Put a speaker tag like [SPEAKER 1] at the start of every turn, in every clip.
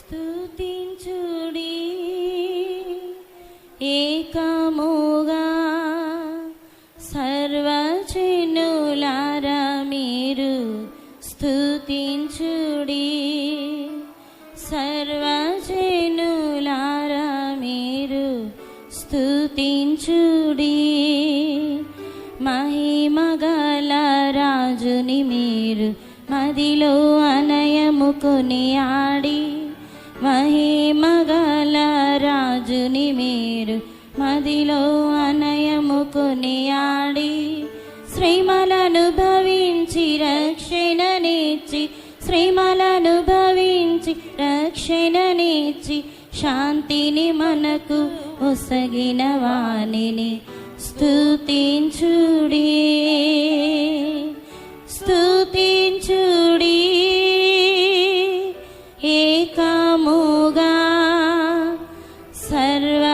[SPEAKER 1] స్తుతించుడి ఏకముగా సర్వజనులారా మీరు స్తుతించుడి, సర్వజనులారా మీరు స్తుతించుడి. మహిమగల రాజుని మీరు మదిలో అనయము కొనియాడి, మహిమగల రాజుని మీరు మదిలో అనయము కొనియాడి. శ్రీమలను భవించి రక్షణనిచ్చి, శ్రీమలను భవించి రక్షణనిచ్చి, శాంతిని మనకు ఒసగిన వానిని స్తుతించుడి, స్తుతించుడి ఏకముగా సర్వజనులారా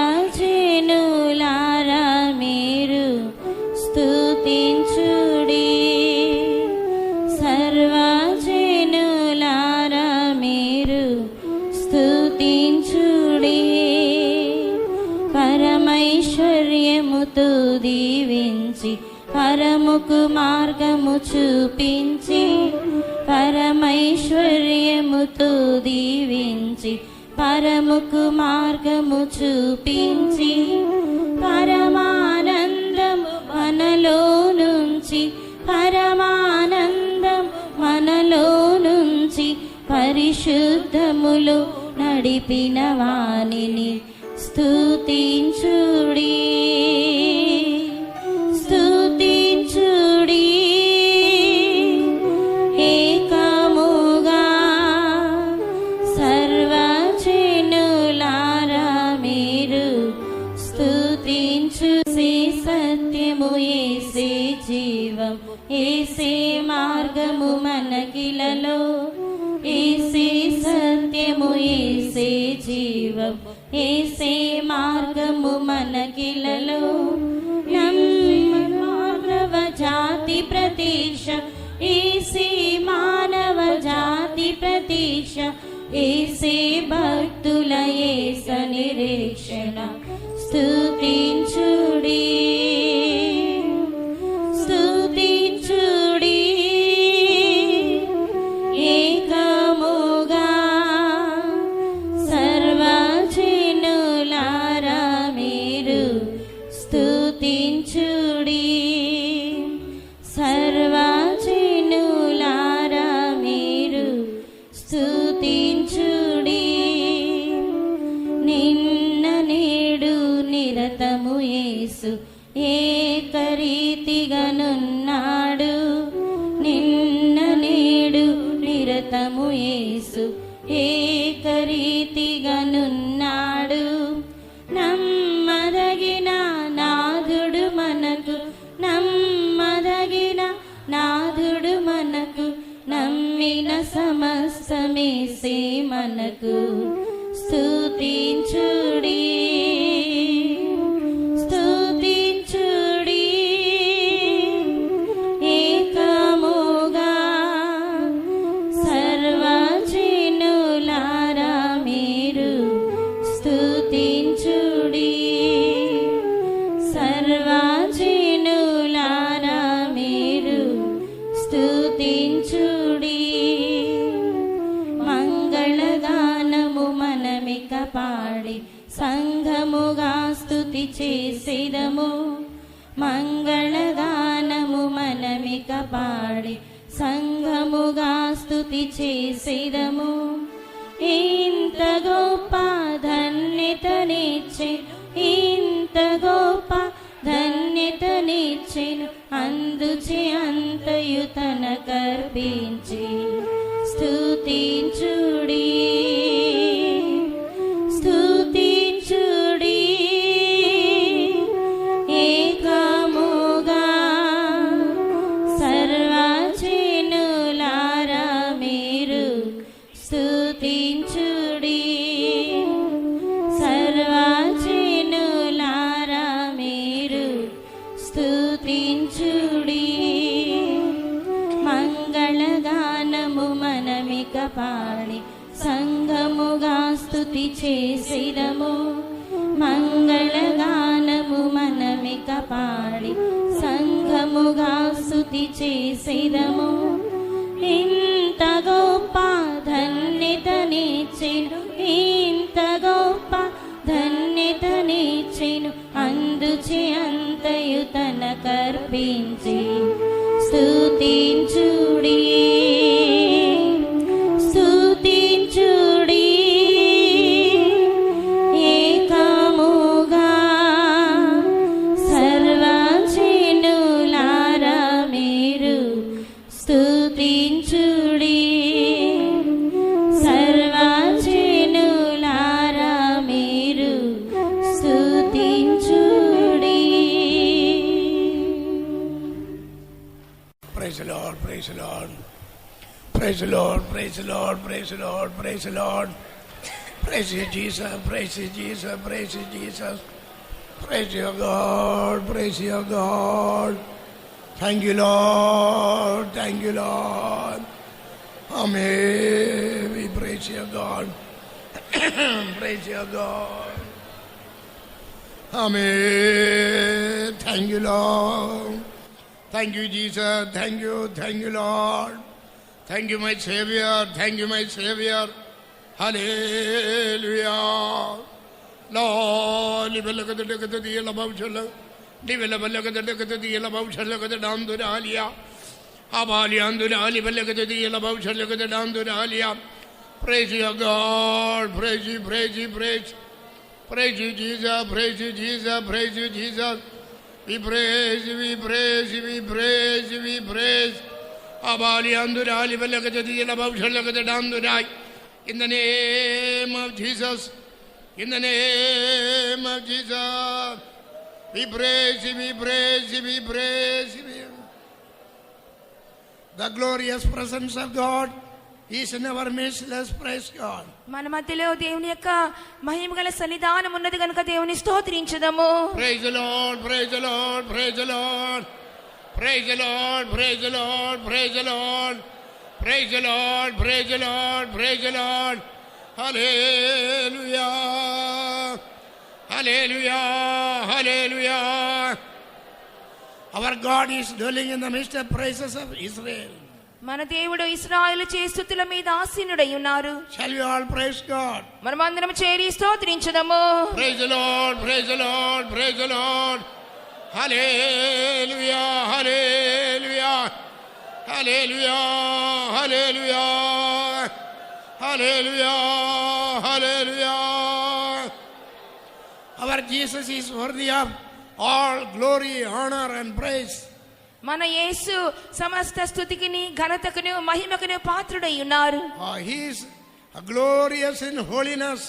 [SPEAKER 1] మీరు స్తుతించుడి, సర్వజనులారా మీరు స్తుతించుడి. పరమైశ్వర్యముతో దీవించి పరముకు మార్గము చూపించి, పరమైశ్వర్యముతో దీవించి పరముకు మార్గము చూపించి, పరమానందము మనలో నుంచి, పరమానందము మనలో నుంచి పరిశుద్ధములో నడిపిన వానిని స్తుతించుడి, స్తుతించుడి ఏకముగా సర్వజనులారా మీరు స్తుతించుడి. సత్యము యేసే జీవం, యేసే మార్గము మనకిలలో, యేసే సత్యము యేసే జీవం, యేసే మార్గము మనకిలలో. మానవ జాతి ప్రతీక్ష, యేసే మానవ జాతి ప్రతీక్ష, యేసే భక్తుల యేస నిరీక్షణ స్తుతించుడి, స్తుతించుడి ఏకముగా సర్వజనులారా మీరు స్తుతించుడి, సర్వజనులారా మీరు స్తుతించుడి. నిన్న నేడు నిరతము యేసు ఏకరీతిగానున్నాడు, నిన్న నేడు నిరతము యేసు ఏకరీతిగానున్నాడు. నమ్మదగిన నాథుడు మనకు, నమ్మదగిన నాథుడు మనకు, నమ్మిన సమస్తమేసే మనకు స్తుతించుడి, స్తుతించుడి ఏకముగా సర్వజనులారా మీరు స్తుతించుడి, సర్వజనులారా మీరు స్తుతించుడి. మంగళగానము మనమిక పాడి సంఘముగా స్తుతి చేసేదము, మంగళగానము మనమిక పాడి సంఘముగా స్తుతి చేసేదము. ఇంత గొప్ప ధన్యతనిచ్చే, ఇంత గొప్ప ధన్యతనిచ్చెను, అందుచే అంతయు తనకర్పించి స్తుతించుడి, స్తుతించుడి ఏకముగా సర్వజనులారా మీరు స్తుతించుడి, సర్వజనులారా మీరు స్తుతించుడి. మంగళగానము మనమిక పాడి సంఘముగా స్తుతి చేసిరము. మంగళగానము మనమిక పాడి సంఘముగా స్తుతి చేసిరము. ఇంత గొప్ప ధన్యతనిచ్చెను, ఇంత గొప్ప ధన్యతనిచ్చెను. అందుచే అంతయు తనకర్పించి స్తుతించుడి, స్తుతించుడి. ఏకముగా సర్వజనులారా మీరు స్తుతించుడి, సర్వజనులారా మీరు స్తుతించుడి.
[SPEAKER 2] Praise the Lord, praise the Lord. Praise the Lord, praise the Lord, praise the Lord, praise the Lord. Praise you, Jesus, praise you, Jesus, praise you, Jesus. Praise your God, praise your God. Thank you, Lord, thank you, Lord. Amen. We praise your God. Praise your God. Amen. Thank you, Lord. Thank you, Jesus. Thank you, Lord. Thank you, my Savior. Thank you, my Savior. Hallelujah. Lord, live the above Shala. Live the above Shala, down to the Alia. Abaliandura, live the above Shala, down to the Alia. Praise your God. Praise you, praise you, praise. Praise you, Jesus. Praise you, Jesus. Praise you, Jesus. We praise you, we praise you, we praise you, we praise. Abali andura libalakati above shalakati dandurai. In the name of Jesus, in the name of Jesus, we praise you, we praise you, we praise you. The glorious presence of God is in our midst. Let's praise God.
[SPEAKER 3] మన మధ్యలో దేవుని యొక్క మహిమగల సన్నిధానం ఉన్నది కనుక దేవుని స్తోత్రించుదాము.
[SPEAKER 2] Praise the Lord, praise the Lord, praise the Lord. Praise the Lord, praise the Lord, praise the Lord. Praise the Lord, praise the Lord, praise the Lord. Hallelujah. Hallelujah, hallelujah. Our God is dwelling in the midst of praises of Israel.
[SPEAKER 3] మన దేవుడు ఇశ్రాయేలు చే స్తుతుల మీద ఆసీనుడై ఉన్నారు.
[SPEAKER 2] Shall we all praise God?
[SPEAKER 3] మనమందరం చేరి స్తోత్రించుదాము.
[SPEAKER 2] Praise the Lord, praise the Lord, praise the Lord. Hallelujah, hallelujah. Hallelujah, hallelujah. Hallelujah, hallelujah. Our Jesus is worthy of all glory, honor and praise.
[SPEAKER 3] మన యేసు సమస్త స్తుతికిని ఘనతకును మహిమకును పాత్రుడై ఉన్నారు.
[SPEAKER 2] He is glorious in holiness,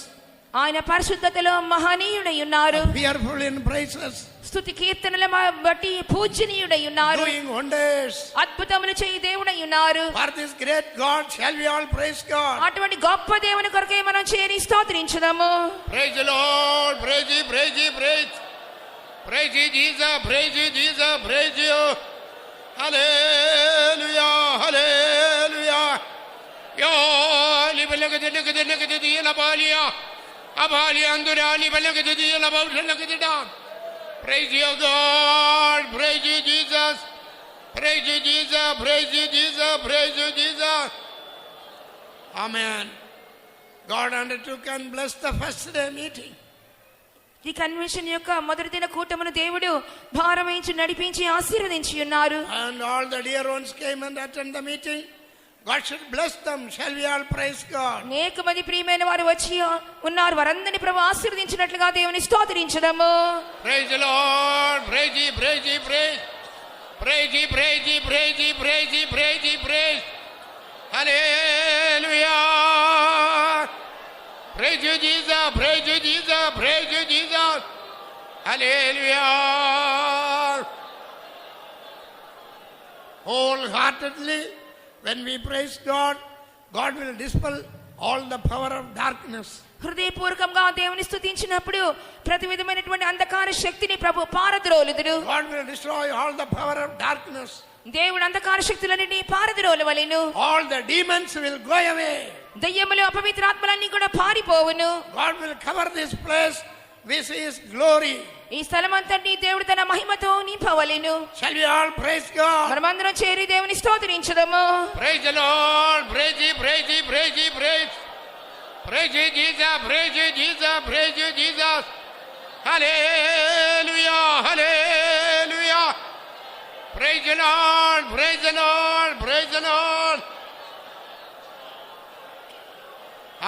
[SPEAKER 3] ఆయన పరిశుద్ధతలో మహనీయుడై ఉన్నారు.
[SPEAKER 2] fearful in praises,
[SPEAKER 3] స్తుతి కీర్తనల బట్టి పూజనీయుడై ఉన్నారు.
[SPEAKER 2] doing wonders.
[SPEAKER 3] అద్భుతములు చేయి దేవుడై ఉన్నారు.
[SPEAKER 2] For this great God shall we all praise God.
[SPEAKER 3] అటువంటి గొప్ప దేవుని కొరకే మనం చేరి స్తోత్రించుదాము.
[SPEAKER 2] Praise the Lord, praise you, praise you, praise. Praise you, Jesus, praise you, Jesus, praise you. Hallelujah, hallelujah. Yo, libalakadinakadinakadin abalia. Abalia andura libalakadin abawshalakadin. Praise you, God, praise you, Jesus. Praise you, Jesus, praise you, Jesus, praise you, Jesus. Amen. God undertook and blessed the first day meeting.
[SPEAKER 3] ఈ convention యొక్క మొదటి దిన కూటమును దేవుడు భారమించి నడిపించి ఆశీర్వదించి ఉన్నారు.
[SPEAKER 2] And all the dear ones came and attended the meeting. God should bless them. Shall we all praise God?
[SPEAKER 3] అనేక మంది ప్రియమైన వారు వచ్చి ఉన్నారు. వారందరినీ ప్రభువు ఆశీర్వదించినట్లుగా దేవుని స్తోత్రించుదాము.
[SPEAKER 2] Praise the Lord. Praise ye, praise ye, praise. Praise ye, praise ye, praise ye, praise ye, praise ye, praise. Hallelujah. Praise you, Jesus. Praise you, Jesus. Praise you, Jesus. Hallelujah. Wholeheartedly, when we praise God, God will dispel all the power of darkness.
[SPEAKER 3] హృదయపూర్వకంగా దేవుని స్తుతించినప్పుడు ప్రతి విధమైనటువంటి అంధకార శక్తిని ప్రభు పారద్రోలుదుడు.
[SPEAKER 2] God will destroy all the power of darkness.
[SPEAKER 3] దేవుడు అంధకార శక్తులన్నిటినీ పారద్రోలవలెను.
[SPEAKER 2] All the demons will go away.
[SPEAKER 3] దయ్యములు అపవిత్రాత్మలన్నీ కూడా పారిపోవును.
[SPEAKER 2] God will cover this place with His glory.
[SPEAKER 3] ఈ స్థలమంతటిని దేవుడు తన మహిమతో నింపవలెను.
[SPEAKER 2] Shall we all praise God?
[SPEAKER 3] మనమందరం చేరి దేవుని స్తోత్రించుదాము.
[SPEAKER 2] Praise the Lord. Praise Ye, praise Ye, praise Ye, praise. Praise Ye, Jesus, praise Ye, Jesus, praise Ye, Jesus. Hallelujah, hallelujah. Praise the Lord, praise the Lord, praise the Lord.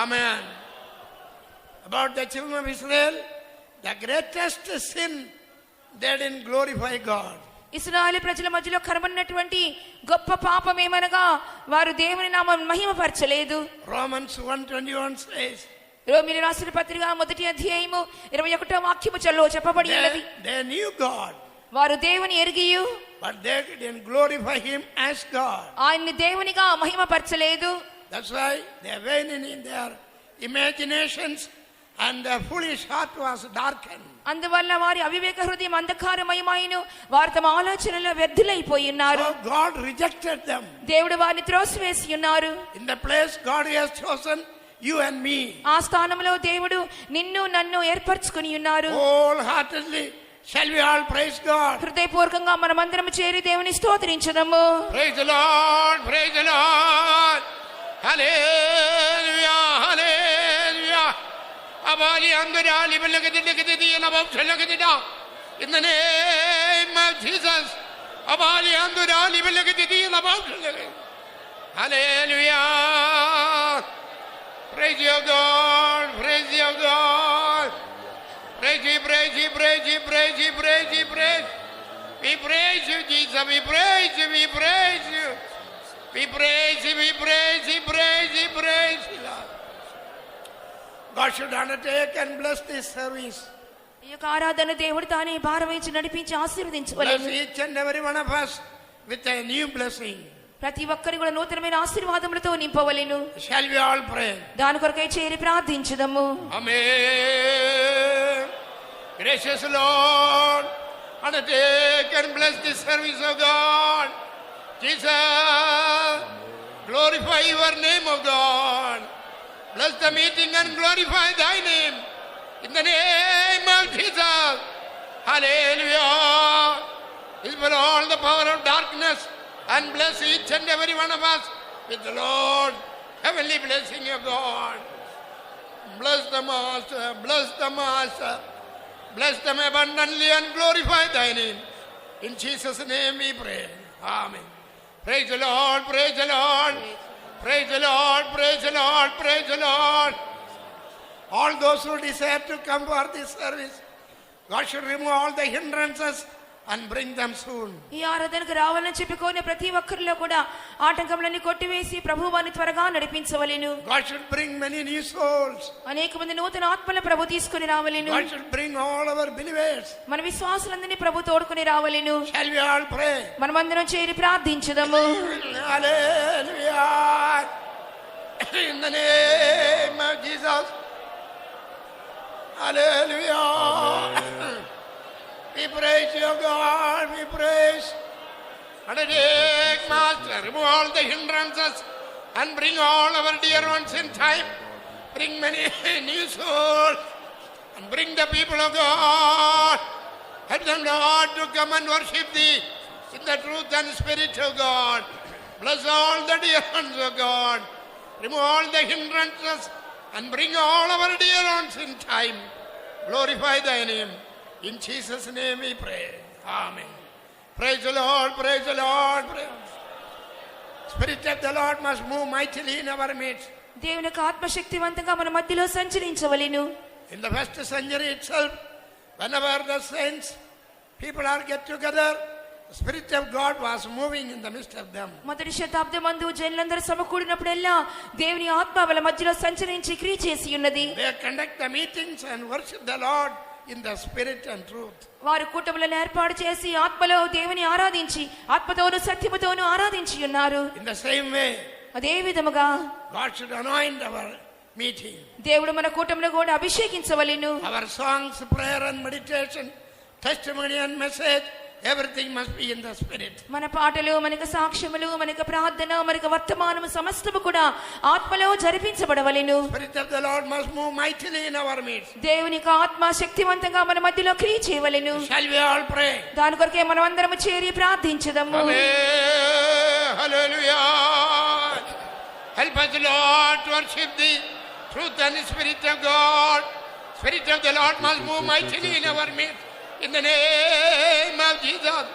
[SPEAKER 2] Amen. About the children of Israel, the greatest sin, they didn't glorify God.
[SPEAKER 3] ఇశ్రాయేలు ప్రజల మధ్యలో కనబడినటువంటి గొప్ప పాపం ఏమనగా వారు దేవుని నామం మహిమపరచలేదు.
[SPEAKER 2] Romans 1:21 says,
[SPEAKER 3] రోమీయులకు రాసిన పత్రిక 1వ అధ్యాయము 21వ వాక్యములో చెప్పబడి ఉన్నది.
[SPEAKER 2] they knew God,
[SPEAKER 3] వారు దేవుని ఎరిగియు
[SPEAKER 2] but they didn't glorify Him as God.
[SPEAKER 3] ఆయన్ని దేవునిగా మహిమపరచలేదు.
[SPEAKER 2] That's why they went in their imaginations and their foolish heart was darkened.
[SPEAKER 3] అందువల్ల వారి అవివేక హృదయం అంధకారమయమాయను, వారు తమ ఆలోచనలో వ్యర్థులైపోయి ఉన్నారు.
[SPEAKER 2] So God rejected them.
[SPEAKER 3] దేవుడు వారిని త్రోసివేసి ఉన్నారు.
[SPEAKER 2] In the place God has chosen you and me,
[SPEAKER 3] ఆ స్థానంలో దేవుడు నిన్ను నన్ను ఏర్పరచుకుని ఉన్నారు.
[SPEAKER 2] wholeheartedly shall we all praise God.
[SPEAKER 3] హృదయపూర్వకంగా మనమందరం చేరి దేవుని స్తోత్రించుదాము.
[SPEAKER 2] Praise the Lord, praise the Lord. Hallelujah, hallelujah. Abali andurali belagadi nabam chalagadi. In the name of Jesus. Abali andurali belagadi nabam chalagadi. Hallelujah. Praise you, God, praise you, God. Praise you, praise you, praise you, praise you, praise you, praise. We praise you, Jesus, we praise you, we praise you. We praise you, we praise you, praise you, praise you, Lord. God should undertake and bless this service.
[SPEAKER 3] ఈ యొక్క ఆరాధన దేవుడు తానే భారవహించి నడిపించి
[SPEAKER 2] Bless
[SPEAKER 3] ఆశీర్వదించవలెను.
[SPEAKER 2] each and every one of us with a new blessing.
[SPEAKER 3] ప్రతి ఒక్కరి కూడా నూతనమైన ఆశీర్వాదములతో నింపవలెను.
[SPEAKER 2] Shall we all pray?
[SPEAKER 3] దాని కొరకై చేరి ప్రార్థించుదాము.
[SPEAKER 2] Amen. Gracious Lord, undertake and bless this service of God. Jesus, glorify your name, O God. Bless the meeting and glorify thy name. In the name of Jesus. Hallelujah. Dispel all the power of darkness and bless each and every one of us with the Lord. Heavenly blessing of God. Bless the Master, bless the Master. Bless them abundantly and glorify thy name. In Jesus' name we pray. Amen. Praise the Lord, praise the Lord. Praise the Lord, praise the Lord, praise the Lord. All those who desire to come for this service, God should remove all the hindrances and bring them soon.
[SPEAKER 3] ఈ ఆరాధనకు రావాలని చెప్పుకొని ప్రతి ఒక్కరిలో కూడా ఆటంకములన్నీ కొట్టివేసి ప్రభువు వారిని త్వరగా నడిపించవలెను.
[SPEAKER 2] God should bring many new souls.
[SPEAKER 3] అనేక మంది నూతన ఆత్మల ప్రభు తీసుకుని రావలెను.
[SPEAKER 2] God should bring all our believers.
[SPEAKER 3] మన విశ్వాసులందరినీ ప్రభు తోడుకుని రావలెను.
[SPEAKER 2] Shall we all pray?
[SPEAKER 3] మనమందరం చేరి ప్రార్థించుదాము.
[SPEAKER 2] Hallelujah. In the name of Jesus. Hallelujah. We praise you, God. We praise. Undertake, Master. Remove all the hindrances and bring all our dear ones in time. Bring many new souls and bring the people of God. Help them, Lord, to come and worship Thee in the truth and spirit of God. Bless all the dear ones of God. Remove all the hindrances and bring all our dear ones in time. Glorify Thy name. In Jesus' name we pray. Amen. Praise the Lord, praise the Lord. Spirit of the Lord must move mightily in our midst.
[SPEAKER 3] దేవుని యొక్క ఆత్మశక్తివంతంగా మన మధ్యలో సంచరించవలెను.
[SPEAKER 2] In the first century itself, whenever the saints, people are get together, the Spirit of God was moving in the midst of them.
[SPEAKER 3] మొదటి శతాబ్దమందు జనులందరూ సమకూడినప్పుడల్లా దేవుని ఆత్మ వాళ్ళ మధ్యలో సంచరించి క్రియ చేసి ఉన్నది.
[SPEAKER 2] They conduct the meetings and worship the Lord in the spirit and truth.
[SPEAKER 3] వారు కూటములను ఏర్పాటు చేసి ఆత్మలో దేవుని ఆరాధించి ఆత్మతోను సత్యముతోను ఆరాధించి ఉన్నారు.
[SPEAKER 2] In the same way,
[SPEAKER 3] అదే విధముగా
[SPEAKER 2] God should anoint our meeting.
[SPEAKER 3] దేవుడు మన కూటములో కూడా అభిషేకించవలెను.
[SPEAKER 2] Our songs, prayer and meditation, testimony and message Everything must be in the spirit.
[SPEAKER 3] మన పాటలు, మనకు సాక్ష్యములు, మనకు ప్రార్థన, మనకు వర్తమానము సమస్తము కూడా ఆత్మలో జరిపించబడవలెను.
[SPEAKER 2] Spirit of the Lord must move mightily in our midst.
[SPEAKER 3] దేవుని యొక్క ఆత్మ శక్తివంతంగా మన మధ్యలో క్రియ చేయవలెను.
[SPEAKER 2] Shall we all pray?
[SPEAKER 3] దాని కొరకే మనం అందరము చేరి ప్రార్థించదము.
[SPEAKER 2] Amen. Hallelujah. Help us, Lord, to worship thee, truth and the Spirit of God. Spirit of the Lord must move mightily in our midst. In the name of Jesus.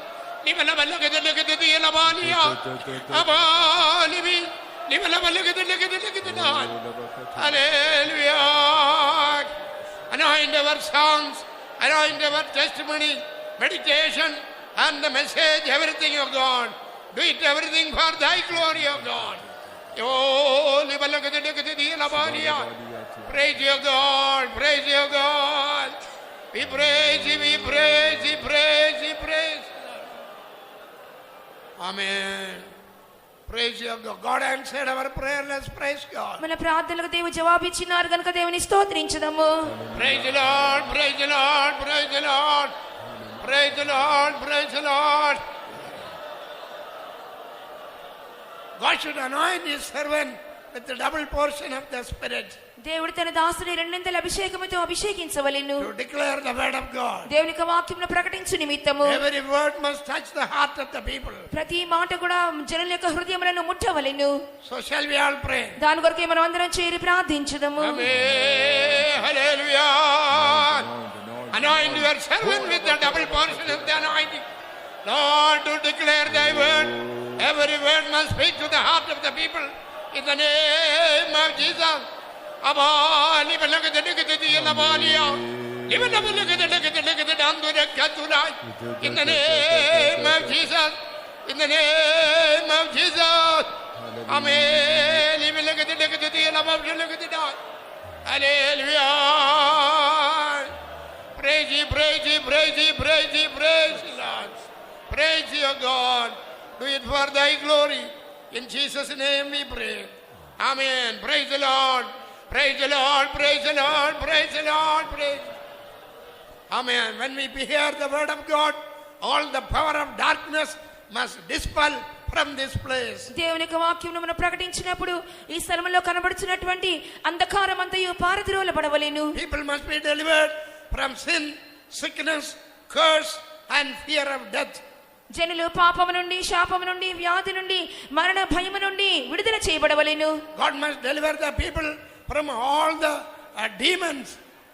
[SPEAKER 2] Hallelujah. Anoint our songs, anoint our testimony, meditation, and the message, everything of God. Do it everything for thy glory of God. Praise your God, praise your God. We praise you, we praise you, praise you, praise you. Amen. Praise your God. God answered our prayer. Let's praise God.
[SPEAKER 3] మన ప్రార్థనలకు దేవుడు జవాబిచ్చినారు గనుక దేవుని స్తోత్రించుదాము.
[SPEAKER 2] Praise the Lord, praise the Lord, praise the Lord. Praise the Lord, praise the Lord. God should anoint his servant with the double portion of the Spirit
[SPEAKER 3] దేవుడు తన దాసుని రెండింతల అభిషేకముతో అభిషేకించవలెను.
[SPEAKER 2] to declare the word of God.
[SPEAKER 3] దేవుని యొక్క వాక్యమును ప్రకటించు నిమిత్తము
[SPEAKER 2] Every word must touch the heart of the people.
[SPEAKER 3] ప్రతి మాట కూడా జనుల యొక్క హృదయములను ముట్టవలెను.
[SPEAKER 2] So shall we all pray?
[SPEAKER 3] దాని కొరకే మనం అందరం చేరి ప్రార్థించుదాము.
[SPEAKER 2] Amen. Hallelujah. Anoint your servant with the double portion of the anointing. Lord, to declare thy word. Every word must speak to the heart of the people. In the name of Jesus. In the name of Jesus. In the name of Jesus. Amen. Hallelujah. Praise ye, praise ye, praise ye, praise ye, praise ye, Lord. Praise ye, God. Do it for thy glory. In Jesus' name we pray. Amen. Praise the Lord. Praise the Lord. Praise the Lord. Praise the Lord. Praise. Amen. When we hear the word of God, all the power of darkness must dispel from this place.
[SPEAKER 3] దేవుని యొక్క వాక్యమును మనం ప్రకటించినప్పుడు ఈ స్థలంలో కనబడుతున్నటువంటి అంధకారం అంతయు పారద్రోలబడవలెను.
[SPEAKER 2] People must be delivered from sin, sickness, curse, and fear of death.
[SPEAKER 3] జనులు పాపము నుండి, శాపము నుండి, వ్యాధి నుండి, మరణ భయము నుండి విడుదల చేయబడవలెను.
[SPEAKER 2] God must deliver the people from all the demons.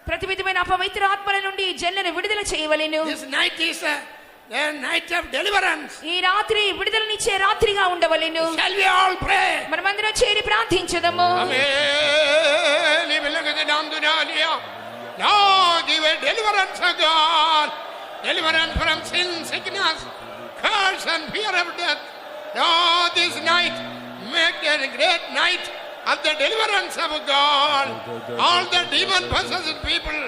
[SPEAKER 3] ప్రతి విధమైన అపవిత్ర ఆత్మల నుండి జనులను విడుదల చేయవలెను.
[SPEAKER 2] This night is a night of deliverance.
[SPEAKER 3] ఈ రాత్రి విడుదలనిచ్చే రాత్రిగా ఉండవలెను.
[SPEAKER 2] Shall we all pray?
[SPEAKER 3] మనమందరం చేరి ప్రార్థించదము.
[SPEAKER 2] Lord, give a deliverance of God. Deliverance from sin, sickness, curse, and fear of death. Lord, this night, make it a great night of the deliverance of God. All the demon-possessed people,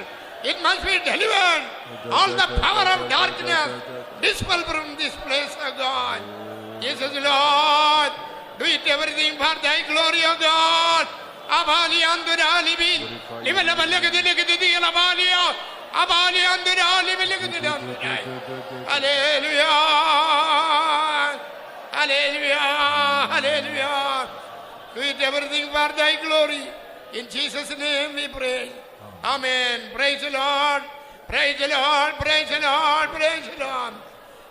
[SPEAKER 2] it must be delivered. All the power of darkness, dispel from this place of God. Jesus, Lord, do it everything for thy glory of God. Abali andura libi, libala balagadi alabalia, abali andura libi. Hallelujah, hallelujah, hallelujah. Do it everything for thy glory. In Jesus' name we pray. Amen. Praise the Lord. Praise the Lord. Praise the Lord. Praise the Lord.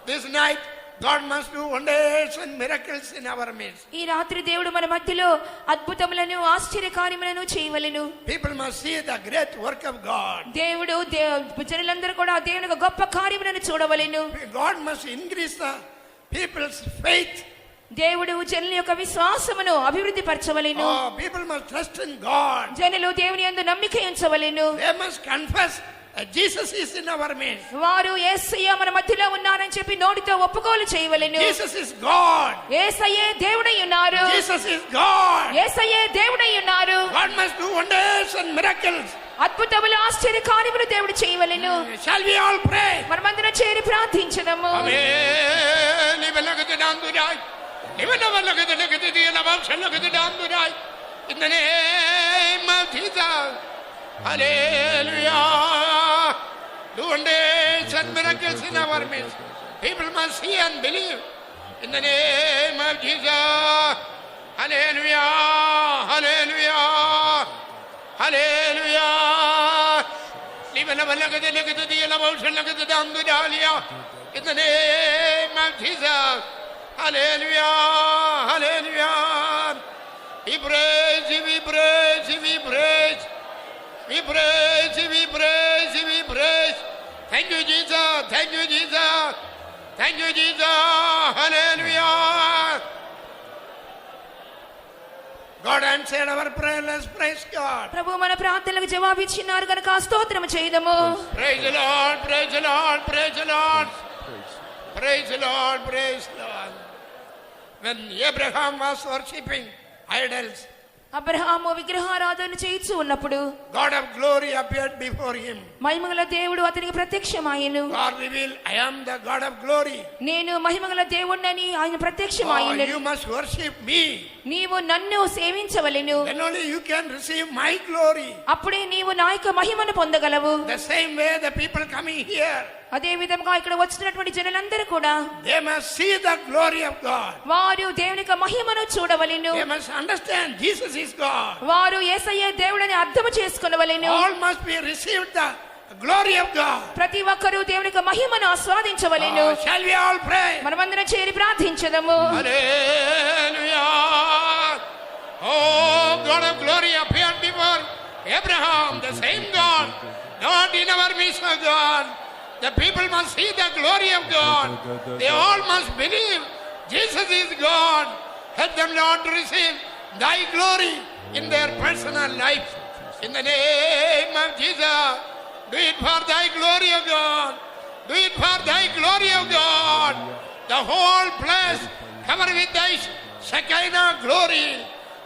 [SPEAKER 2] This night, God must do wonders and miracles in our midst.
[SPEAKER 3] ఈ రాత్రి దేవుడు మన మధ్యలో అద్భుతములను, ఆశ్చర్య కార్యములను చేయవలెను.
[SPEAKER 2] People must see the great work of God.
[SPEAKER 3] దేవుడు జనులందరూ కూడా దేవుని యొక్క గొప్ప కార్యములను చూడవలెను.
[SPEAKER 2] God must increase the people's faith.
[SPEAKER 3] దేవుడు జనుల యొక్క విశ్వాసమును అభివృద్ధి పరచవలెను.
[SPEAKER 2] People must trust in God.
[SPEAKER 3] జనులు దేవుని యందు నమ్మిక ఉంచవలెను.
[SPEAKER 2] They must confess Jesus is in our midst.
[SPEAKER 3] వారు యేసయ్య మన మధ్యలో ఉన్నారని చెప్పి నోటితో ఒప్పుకోలు చేయవలెను.
[SPEAKER 2] Jesus is God.
[SPEAKER 3] యేసయ్యే దేవుడై ఉన్నారు.
[SPEAKER 2] Jesus is God.
[SPEAKER 3] యేసయ్యే దేవుడై ఉన్నారు.
[SPEAKER 2] God must do wonders and miracles.
[SPEAKER 3] అద్భుతములు, ఆశ్చర్య కార్యములు దేవుడు చేయవలెను.
[SPEAKER 2] Shall we all pray?
[SPEAKER 3] మనమందరం చేరి ప్రార్థించదము.
[SPEAKER 2] In the name of Jesus. Hallelujah. Do wonders and miracles in our midst. People must see and believe. In the name of Jesus. Hallelujah. Hallelujah. Hallelujah. In the name of Jesus. Hallelujah. Hallelujah. We praise you, we praise you, we praise. We praise you, we praise you, we praise. Thank you, Jesus. Thank you, Jesus. Thank you, Jesus. Hallelujah. God answered our prayer. Let's praise God.
[SPEAKER 3] ప్రభు మన ప్రార్థనలకు జవాబిచ్చినారు కనుక స్తోత్రం చేయదము.
[SPEAKER 2] Praise the Lord, praise the Lord, praise the Lord. Praise the Lord, praise the Lord. When Abraham was worshipping idols,
[SPEAKER 3] Abraham విగ్రహారాధన చేయించు ఉన్నప్పుడు
[SPEAKER 2] God of glory appeared before him.
[SPEAKER 3] మహిమగల దేవుడు అతనికి ప్రత్యక్షమాయెను.
[SPEAKER 2] God revealed, I am the God of glory.
[SPEAKER 3] నేను మహిమగల దేవుణ్ణని ఆయన ప్రత్యక్షమాయెను.
[SPEAKER 2] You must worship me.
[SPEAKER 3] నీవు నన్ను సేవించవలెను.
[SPEAKER 2] Then only you can receive my glory.
[SPEAKER 3] అప్పుడే నీవు నా యొక్క మహిమను పొందగలవు.
[SPEAKER 2] The same way the people coming here,
[SPEAKER 3] అదే విధంగా ఇక్కడ వచ్చినటువంటి జనులందరూ కూడా
[SPEAKER 2] they must see the glory of God.
[SPEAKER 3] వారు దేవుని యొక్క మహిమను చూడవలెను.
[SPEAKER 2] They must understand Jesus is God.
[SPEAKER 3] వారు యేసయ్యే దేవుడని అర్థం చేసుకొనవలెను.
[SPEAKER 2] All must be received the glory of God.
[SPEAKER 3] ప్రతి ఒక్కరూ దేవుని యొక్క మహిమను ఆస్వాదించవలెను.
[SPEAKER 2] Shall we all pray?
[SPEAKER 3] మనమందరం చేరి ప్రార్థించదము.
[SPEAKER 2] Hallelujah. Oh, God of glory appeared before Abraham, the same God. Not in our midst of God. The people must see the glory of God. They all must believe Jesus is God. Help them, Lord, to receive thy glory in their personal life. In the name of Jesus, do it for thy glory of God. Do it for thy glory of God. The whole place covered with thy Shekinah glory.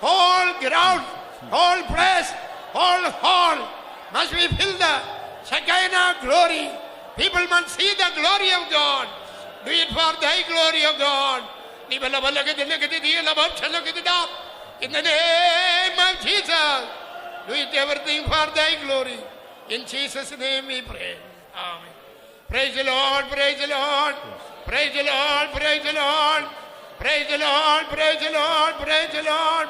[SPEAKER 2] Whole ground, whole place, whole hall must be filled the Shekinah glory. People must see the glory of God. Do it for thy glory of God. In the name of Jesus, do it everything for thy glory. In Jesus' name we pray. Amen. Praise the Lord, praise the Lord. Praise the Lord, praise the Lord. Praise the Lord, praise the Lord, praise the Lord.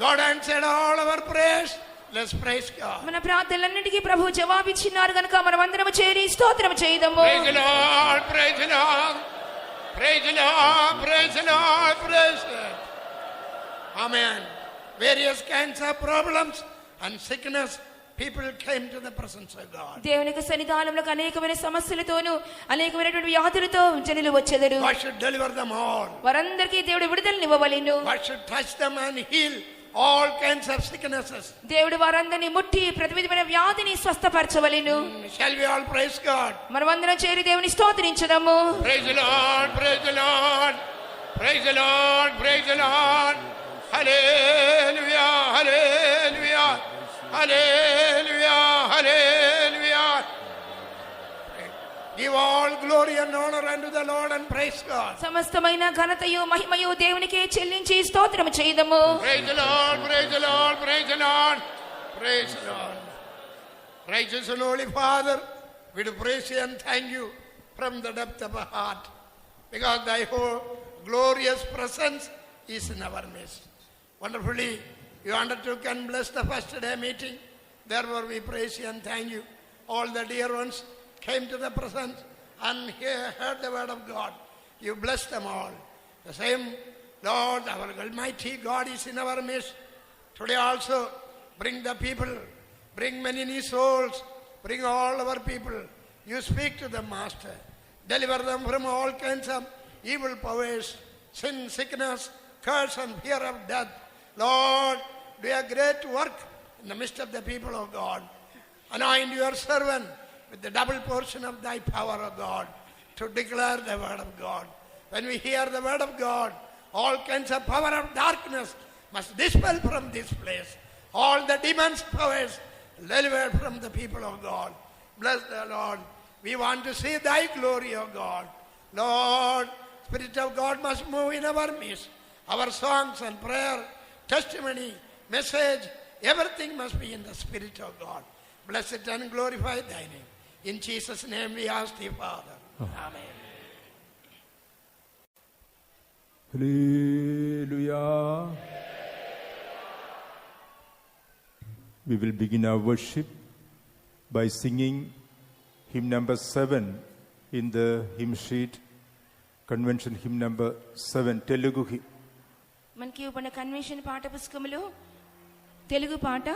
[SPEAKER 2] God answered all our prayers. Let's praise God.
[SPEAKER 3] మన ప్రార్థనలన్నిటికీ ప్రభు జవాబిచ్చినారు గనుక మనమందరం చేరి స్తోత్రం చేయదము.
[SPEAKER 2] Praise the Lord, praise the Lord. Praise the Lord, praise the Lord, praise the Lord. Amen. Various kinds of problems and sickness, people came to the presence of God.
[SPEAKER 3] దేవునికి సన్నిధానంలో అనేకమైన సమస్యలతోను అనేకమైనటువంటి వ్యాధులతో జనులు వచ్చెదరు.
[SPEAKER 2] God should deliver them all.
[SPEAKER 3] వారందరికీ దేవుడు విడుదలనివ్వవలెను.
[SPEAKER 2] God should touch them and heal all kinds of sicknesses.
[SPEAKER 3] దేవుడు వారందరిని ముట్టి ప్రతి విధమైన వ్యాధిని స్వస్థపరచవలెను.
[SPEAKER 2] Shall we all praise God?
[SPEAKER 3] మనమందరం చేరి దేవుని స్తోత్రించదము.
[SPEAKER 2] Praise the Lord, praise the Lord. Praise the Lord, praise the Lord. Hallelujah, hallelujah. Hallelujah, hallelujah. Give all glory and honor unto the Lord and praise God.
[SPEAKER 3] సమస్తమైన ఘనతయు మహిమయు దేవునికే చెల్లించి స్తోత్రము చేయదము.
[SPEAKER 2] Praise the Lord, praise the Lord, praise the Lord. Praise the Lord. Righteous and holy Father, we do praise you and thank you from the depth of our heart, because thy whole glorious presence is in our midst. Wonderfully, you undertook and blessed the first day meeting. Therefore, we praise you and thank you. All the dear ones came to the presence and heard the word of God. You blessed them all. The same Lord, our Almighty God is in our midst. Today also, bring the people, bring many new souls, bring all our people. You speak to them, Master. Deliver them from all kinds of evil powers, sin, sickness, curse and fear of death. Lord, do a great work in the midst of the people of God. Anoint your servant with the double portion of thy power, O God, to declare the word of God. When we hear the word of God, all kinds of power of darkness must dispel from this place. All the demons' powers delivered from the people of God. Bless the Lord. We want to see thy glory, O God. Lord, Spirit of God must move in our midst. Our songs and prayer, testimony, message, everything must be in the Spirit of God. Bless it and glorify thy name. In Jesus' name we ask thee, Father. Amen.
[SPEAKER 4] Hallelujah. We will begin our worship by singing hymn number 7 in the hymn sheet, convention hymn number 7, Telugu hymn.
[SPEAKER 3] మనకి ఇవ్వబడిన convention పాట పుస్తకములో తెలుగు పాట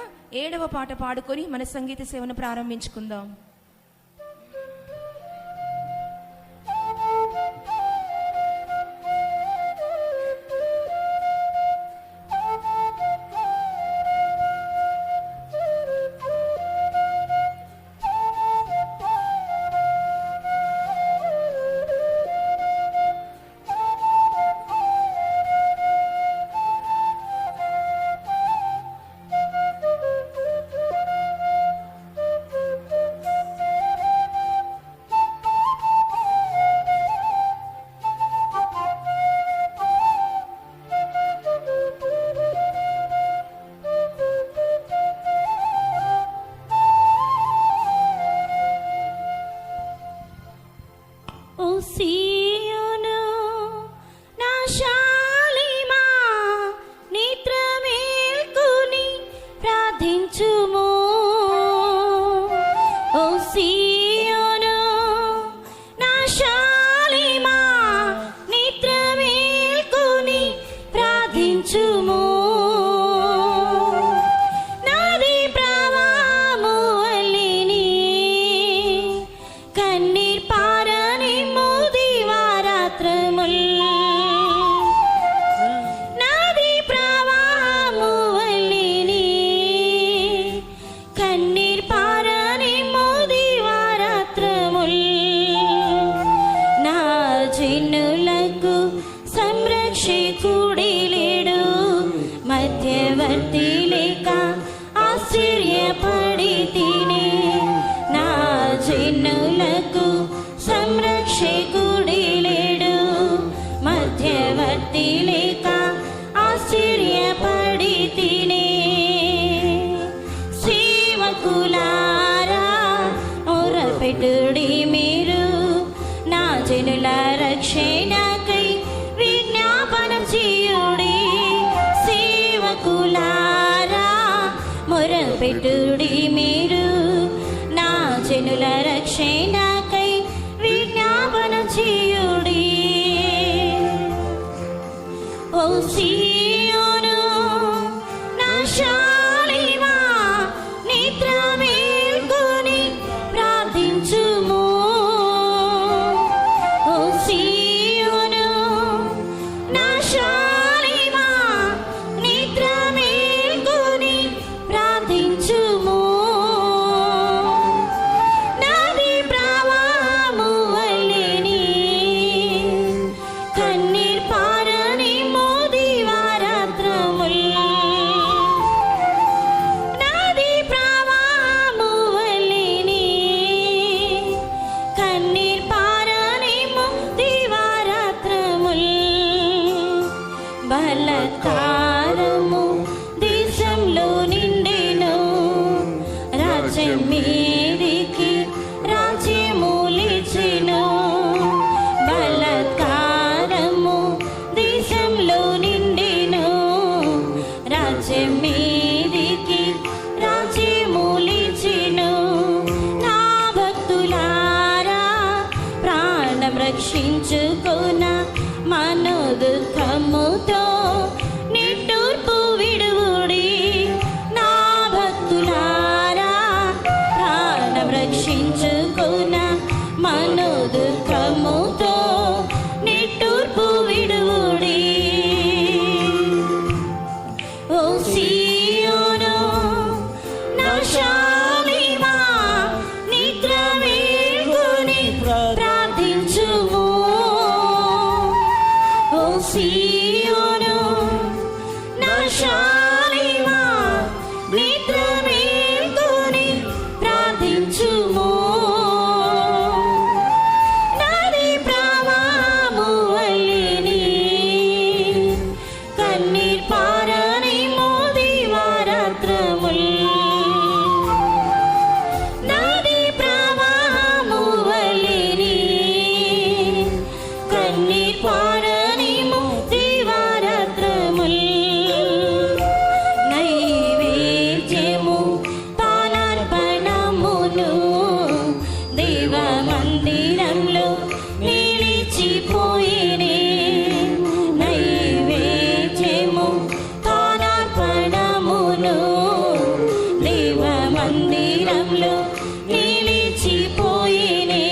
[SPEAKER 3] 7వ పాట పాడుకొని మన సంగీత సేవను ప్రారంభించుకుందాం.
[SPEAKER 1] ఓ సీయోను నా శాలిమా నేత్రమేల్కొని ప్రార్థించుము. ఓ సీయోను నా శాలిమా నేత్రమేల్కొని ప్రార్థించుము. నాది ప్రవాహము వలెని కన్నీర్ పారని దివారాత్రముల్. నాది ప్రవాహము వలెని కన్నీర్ పారని దివారాత్రముల్. నా జనులకు సంరక్షకుడి లేడు, మధ్యవర్తి లేక ఆశ్చర్యపడి తిని. నా జనులకు సంరక్షకుడి లేడు, మధ్యవర్తి లేక ఆశ్చర్యపడి తిని. సేవకులారా మొరపెట్టుడి మీరు, నా జనుల రక్షణకై విజ్ఞాపనం చేయుడి. సేవకులారా మొరపెట్టుడి మీరు, నా జనుల రక్షణకై విజ్ఞాపనం చేయుడి. ఓ సీయోను నా శాలిమా నేత్రమేల్కొని ప్రార్థించుము. ఓ సీయోను నా శాలిమా నేత్రమేల్కొని ప్రార్థించుము. నాది ప్రవాహము వలెని కన్నీర్ పారని దివారాత్రముల్. నాది ప్రవాహము వలెని కన్నీర్ పారని దివారాత్రముల్. బలత్కారము దేశంలో నిండెను, రాజ్యం మీదికి రాజ్యము లేచెను. బలత్కారము దేశంలో నిండెను, రాజ్యం మీదికి రాజ్యము లేచెను. నా భక్తులారా ప్రాణం రక్షించుకొన మనో దుఃఖముతో నిట్టూర్పు విడువుడి. నా భక్తులారా ప్రాణం రక్షించుకొన మనో దుఃఖముతో నిట్టూర్పు విడువుడి. ఓ సీయోను నా శాలిమా నేత్రమేల్కొని ప్రార్థించుము. ఓ సీయోను నా శాలిమా నేత్రమేల్కొని ప్రార్థించుము. నాది ప్రవాహము వలెని కన్నీర్ పారని దివారాత్రముల్. నాది ప్రవాహము వలెని కన్నీర్ పారని పాతాళంలో నిలిచిపోయేనే.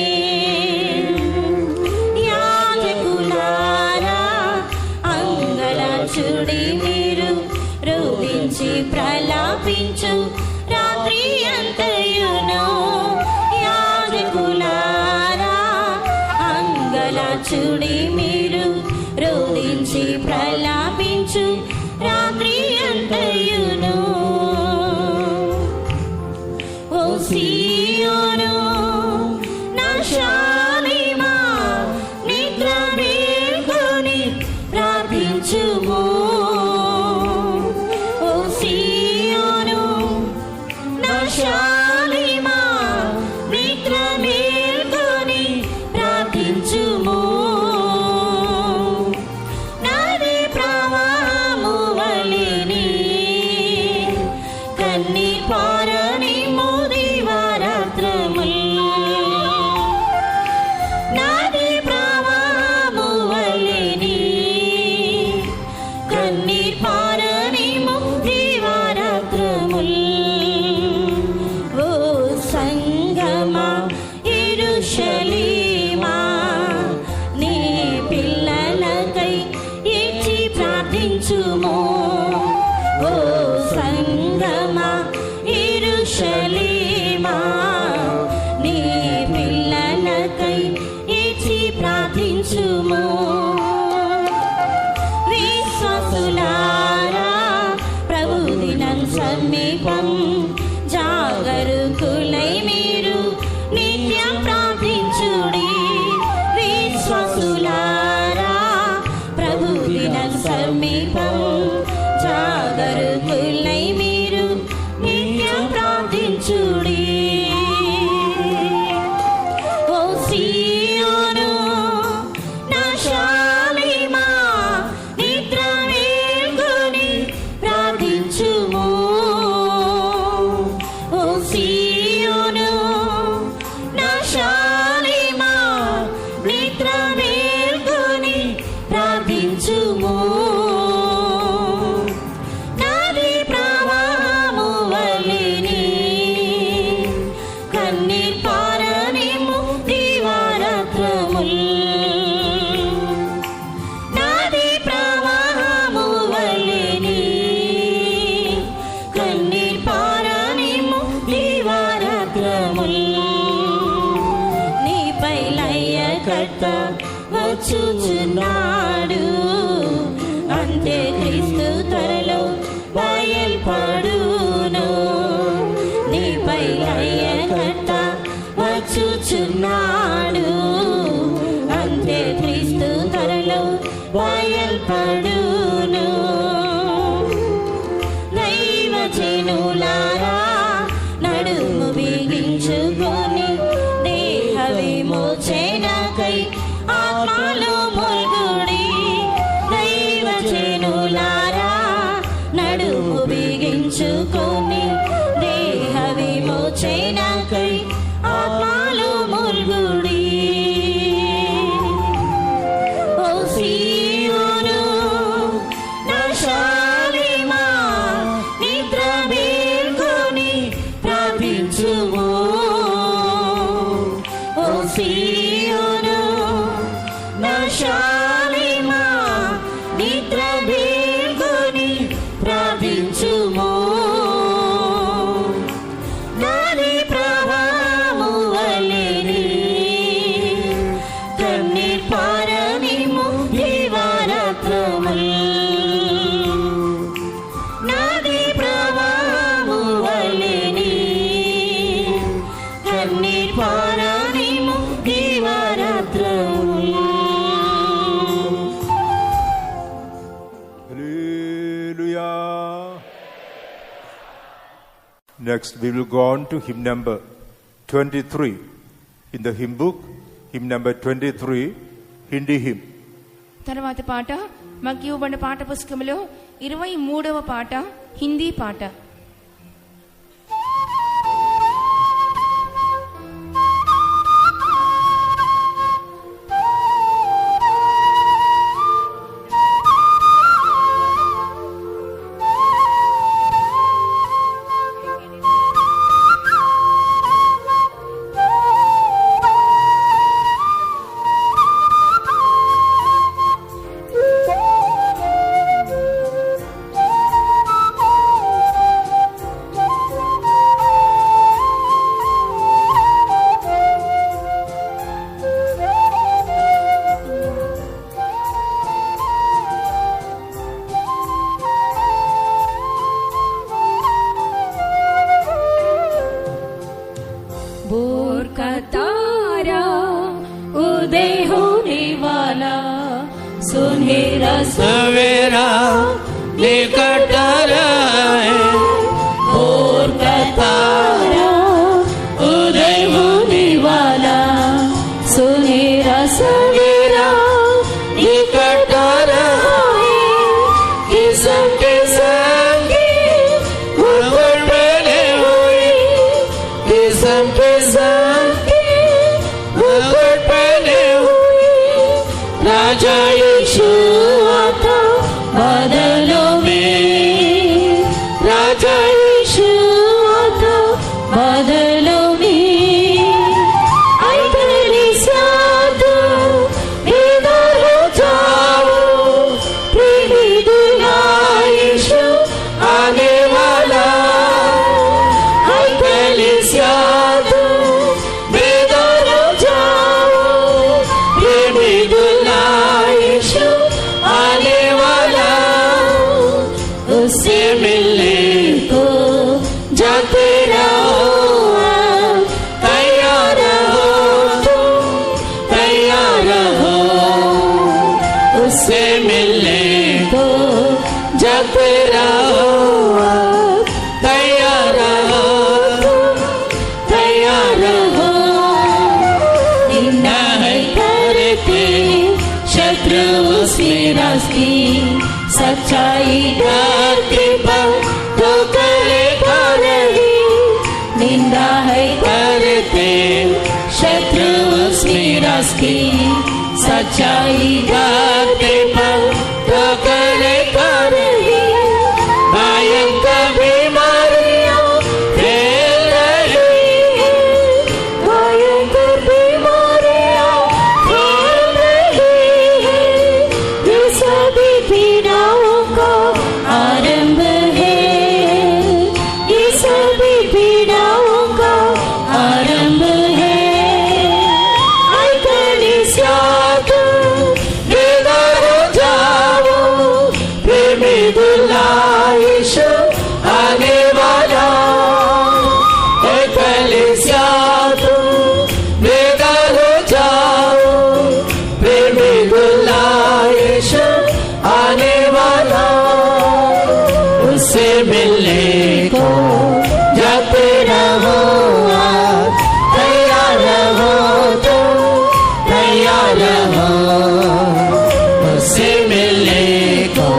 [SPEAKER 1] యాజకులారా అంగలార్చుడి మీరు, రోదించి ప్రలాపించు రాత్రి అంతయును. యాజకులారా అంగలార్చుడి మీరు, రోదించి ప్రలాపించు రాత్రి అంతయును. ఓ సీయోను నా శాలిమా, నిద్ర మేల్కొని ప్రార్థించుము. ఓ సీయోను నా శాలిమా, నిద్ర మేల్కొని ప్రార్థించుము. నది ప్రవాహము వలెని కన్నీర్ పారని దివారాత్రముల్. నది ప్రవాహము వలెని కన్నీర్ పారని దివారాత్రముల్. ఓ సంగమా యెరూషలేమా, నీ పిల్లలకై ఏడ్చి ప్రార్థించుము. ఓ సంగమా యెరూషలేమా, నీ పిల్లలకై ఏడ్చి ప్రార్థించుము. విశ్వాసులారా ప్రభు దినం సమీపం, జాగరూకులై మీరు నిత్యం ప్రార్థించుడి. విశ్వాసులారా ప్రభు దినం సమీపం, జాగరూకులై మీరు నిత్యం ప్రార్థించుడి. ఓ సీయోను నా శాలిమా, నిద్ర మేల్కొని ప్రార్థించుము. ఓ సీయోను నా శాలిమా, నిద్ర మేల్కొని ప్రార్థించుము. నది ప్రవాహము వలెని కన్నీర్ పారని దివారాత్రముల్. నది ప్రవాహము వలెని కన్నీర్ పారని దివారాత్రముల్. నీపై లయకర్త వచ్చుచున్నాడు, అంతే క్రీస్తు త్వరలో బయల్పడును. నీపై లయకర్త వచ్చుచున్నాడు, అంతే క్రీస్తు త్వరలో బయల్పడును. దైవజనులారా నడుము బిగించుకొని దేహ విమోచనకై ఆత్మలో ముల్గుడి. దైవజనులారా నడుము బిగించుకొని దేహ విమోచనకై ఆత్మలో ముల్గుడి. ఓ సీయోను నా శాలిమా, నిద్ర మేల్కొని ప్రార్థించుము. ఓ సీయోను నా శాలిమా, నిద్ర మేల్కొని ప్రార్థించుము. నది ప్రవాహము వలెని కన్నీర్ పారని దివారాత్రముల్. నది ప్రవాహము వలెని Kanneer పారని దివారాత్రముల్.
[SPEAKER 4] Hallelujah. Next, we will go on to hymn number 23. In the hymn book, hymn number 23, Hindi hymn.
[SPEAKER 3] తర్వాత పాట మాకు ఇవ్వబడిన పాఠ పుస్తకంలో 23వ పాట హిందీ పాట.
[SPEAKER 1] का तारा उदय होने वाला सुनहरा
[SPEAKER 5] सवेरा निकट है,
[SPEAKER 1] भोर का तारा उदय होने वाला सुनहरा सवेरा
[SPEAKER 5] निकट है,
[SPEAKER 1] किस्म किस्म की
[SPEAKER 5] मुकुट पहने हुए,
[SPEAKER 1] किस्म किस्म की
[SPEAKER 5] मुकुट पहने हुए,
[SPEAKER 1] राजा यीशु आता बादलों में, राजा यीशु आता बादलों में। आई कलीसिया तो बेदार हो जाओ, प्रेमी दुल्हा यीशु आने वाला। आई कलीसिया तो बेदार हो जाओ, प्रेमी दुल्हा यीशु आने वाला। उससे मिलने को जाते रहो, तैयार रहो तुम, तैयार रहो। उससे मिलने को जाते रहो, तैयार रहो तुम, तैयार रहो। निंदा है करते शत्रु उसमें रास्ती, सच्चाई धरती पर तो करे खा रही। निंदा है करते शत्रु उसमें रास्ती, सच्चाई धरती पर तो करे खा रही। भयंकर बीमारियां फैल रही हैं, भयंकर बीमारियां फैल रही हैं। ये सभी पीड़ाओं का आरंभ है, ये सभी पीड़ाओं का आरंभ है। आई कलीसिया तुम बेदार हो जाओ, प्रेमी दुल्हा यीशु आने वाला। आई कलीसिया तुम बेदार हो जाओ, प्रेमी दुल्हा यीशु आने वाला। उससे मिलने को जाते रहो, तैयार रहो तुम, तैयार रहो। उससे मिलने को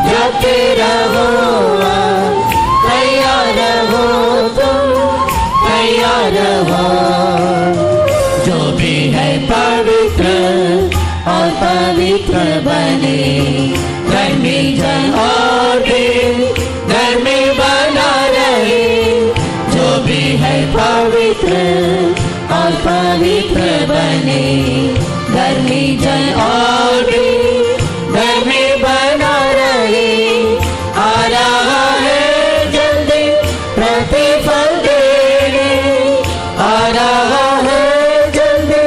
[SPEAKER 1] जाते रहो, तैयार रहो तुम, तैयार रहो। जो भी है पवित्र और पवित्र बने, धर्मी जन और भी धर्मी बना रहे। जो भी है पवित्र और पवित्र बने, धर्मी जन और भी धर्मी बना रहे। आ रहा है जल्दी प्रतिफल देने, आ रहा है जल्दी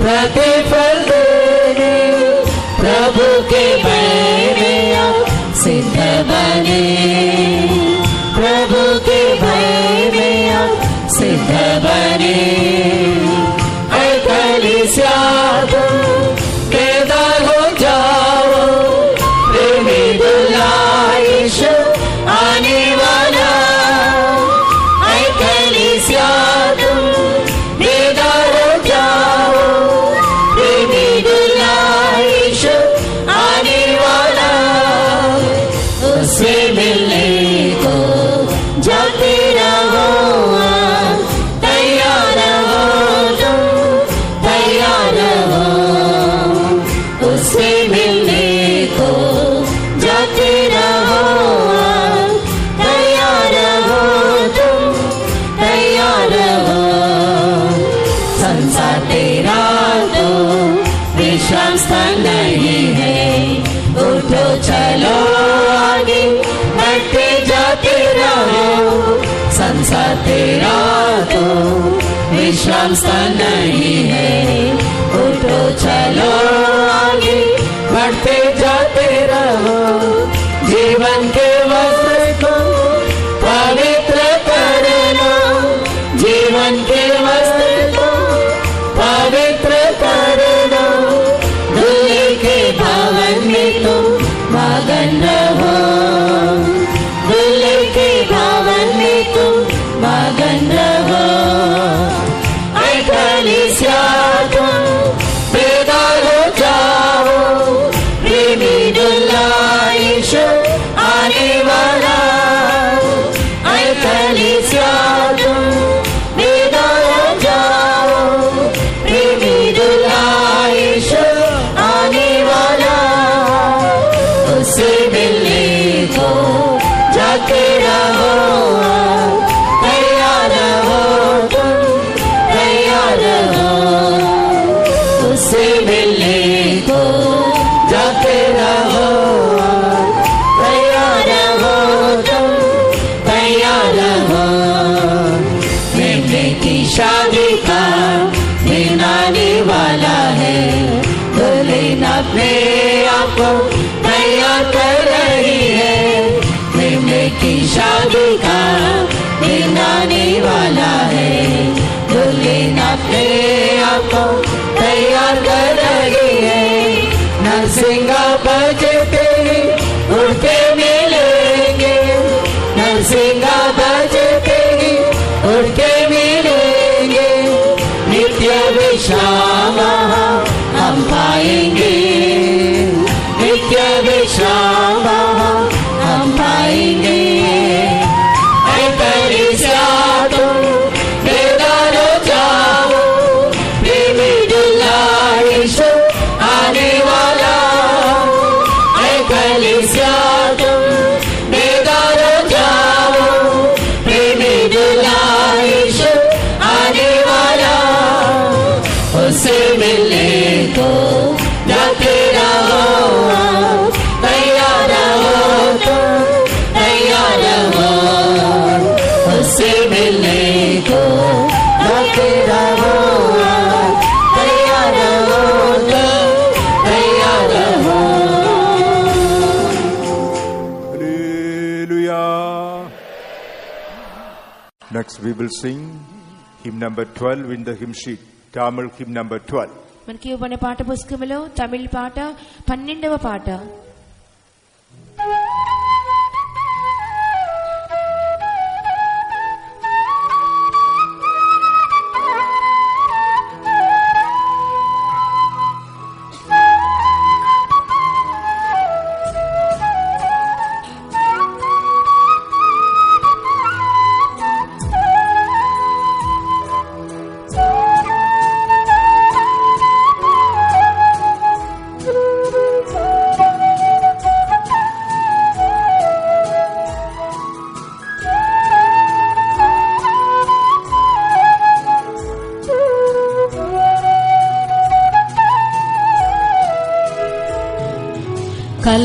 [SPEAKER 1] प्रतिफल देने। प्रभु के भय में आप सिद्ध बने, प्रभु के भय में आप सिद्ध बने। ऐ कलीसिया तुम बेदार हो जाओ, प्रेमी दुल्हा यीशु आने वाला। ऐ कलीसिया तुम बेदार हो जाओ, प्रेमी दुल्हा यीशु आने वाला। उससे मिलने को जाते रहो, तैयार रहो तुम, तैयार रहो। उससे मिलने को जाते रहो, तैयार रहो तुम, तैयार रहो। संसार तेरा तो विश्राम स्थान नहीं है, उठो चलो आगे बढ़ते जाते रहो। संसार तेरा तो विश्राम स्थान नहीं है, उठो चलो आगे बढ़ते जाते रहो। जीवन के वस्त्र को पवित्र कर लो, जीवन के वस्त्र को शादी का दिन आने वाला है, दुल्हन अपने आप को तैयार कर रही है। नरसिंगा बजते ही उड़ के मिलेंगे, नरसिंगा बजते ही उड़ के मिलेंगे। नित्य विश्राम हम पाएंगे, नित्य विश्राम हम पाएंगे। ऐ कलीसिया तुम बेदार हो जाओ, प्रेमी दुल्हा यीशु आने वाला। ऐ कलीसिया तुम बेदार हो जाओ, प्रेमी दुल्हा यीशु आने वाला। उससे मिलने को जाते रहो, तैयार रहो तुम, तैयार रहो। उससे मिलने को जाते रहो, तैयार रहो तुम, तैयार रहो।
[SPEAKER 4] Hallelujah. Next we will sing hymn number 12 in the hymn sheet. Tamil hymn number 12.
[SPEAKER 3] మనకి ఇవ్వబడిన పాట పుస్తకములో తమిళ పాట 12వ పాట.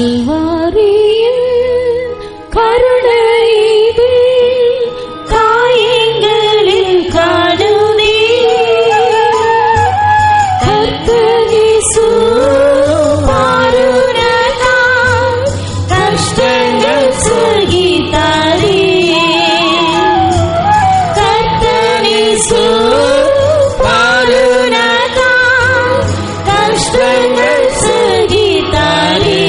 [SPEAKER 1] கல்வாரியில் கருணையிலே காயங்களில் காணுமே கர்த்தர் இயேசு பாருணதாம் கஷ்டங்கள் சகித்தாரே கர்த்தர் இயேசு பாருணதாம் கஷ்டங்கள் சகித்தாரே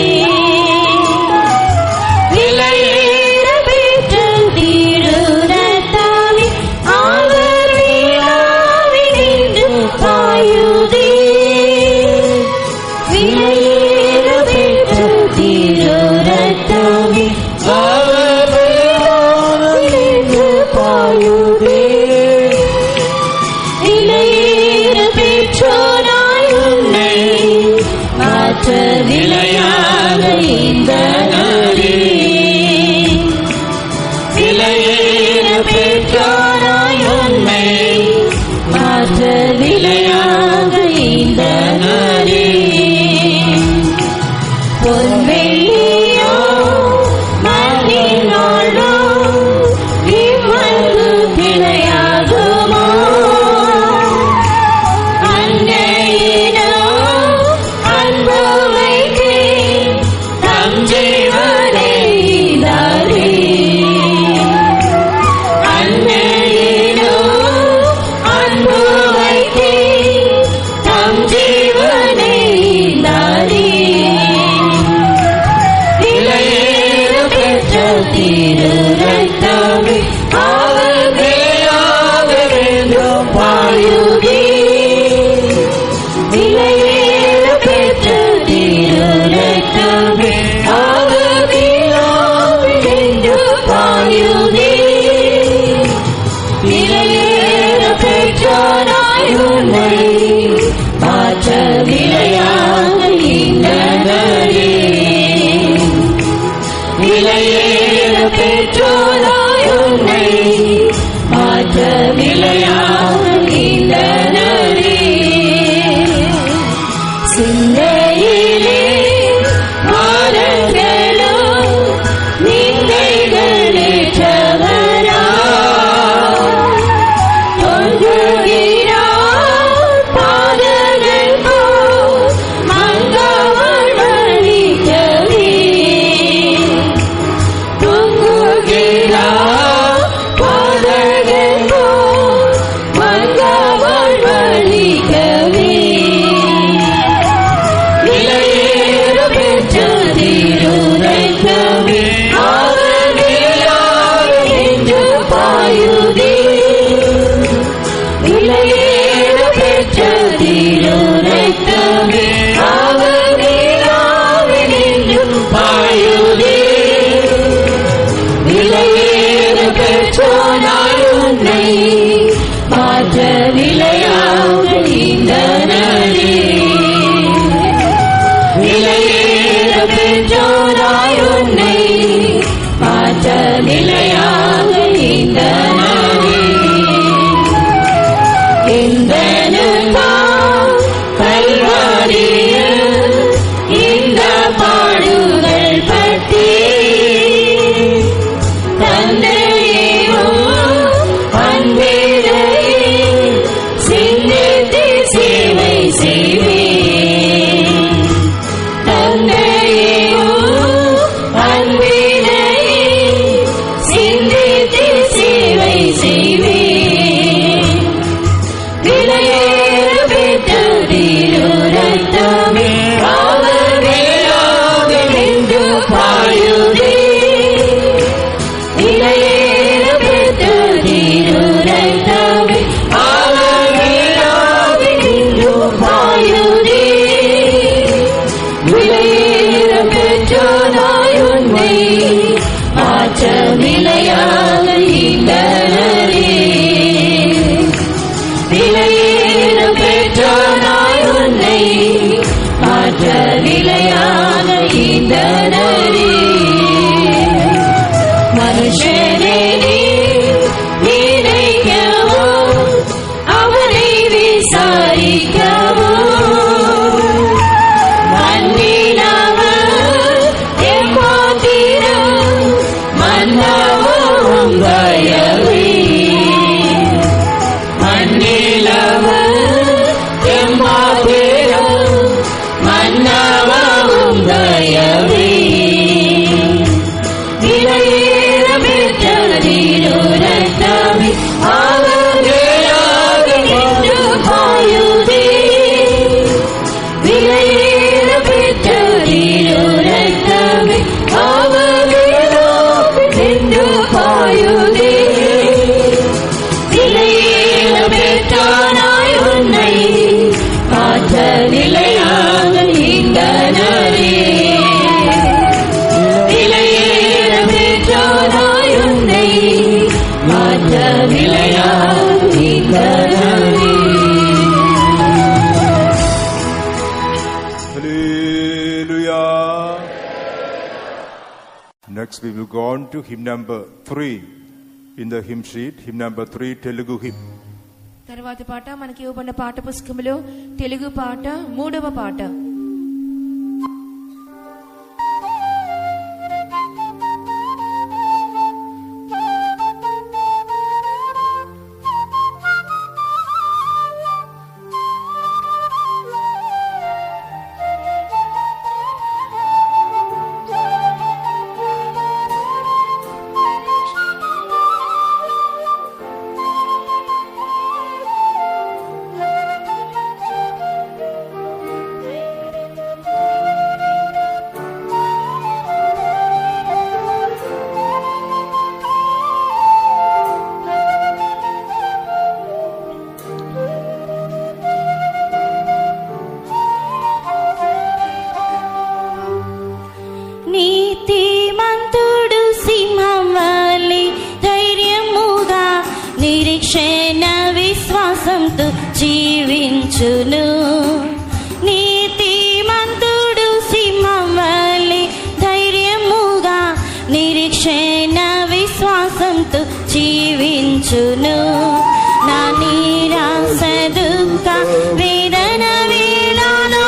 [SPEAKER 1] నిలయాధికరణి.
[SPEAKER 4] Hallelujah. Next we will go on to hymn number 3 in the hymn sheet. Hymn number 3, Telugu hymn.
[SPEAKER 3] తర్వాత పాట మనకి ఇవ్వబడిన పాఠ పుస్తకములో తెలుగు పాట 3వ పాట.
[SPEAKER 1] నీతిమంతుడు సింహం వలె ధైర్యముగా నిరీక్షణ విశ్వాసంతో జీవించును. నీతిమంతుడు సింహం వలె ధైర్యముగా నిరీక్షణ విశ్వాసంతో జీవించును. నా నిరాశ దుఃఖ వేదన వేళలో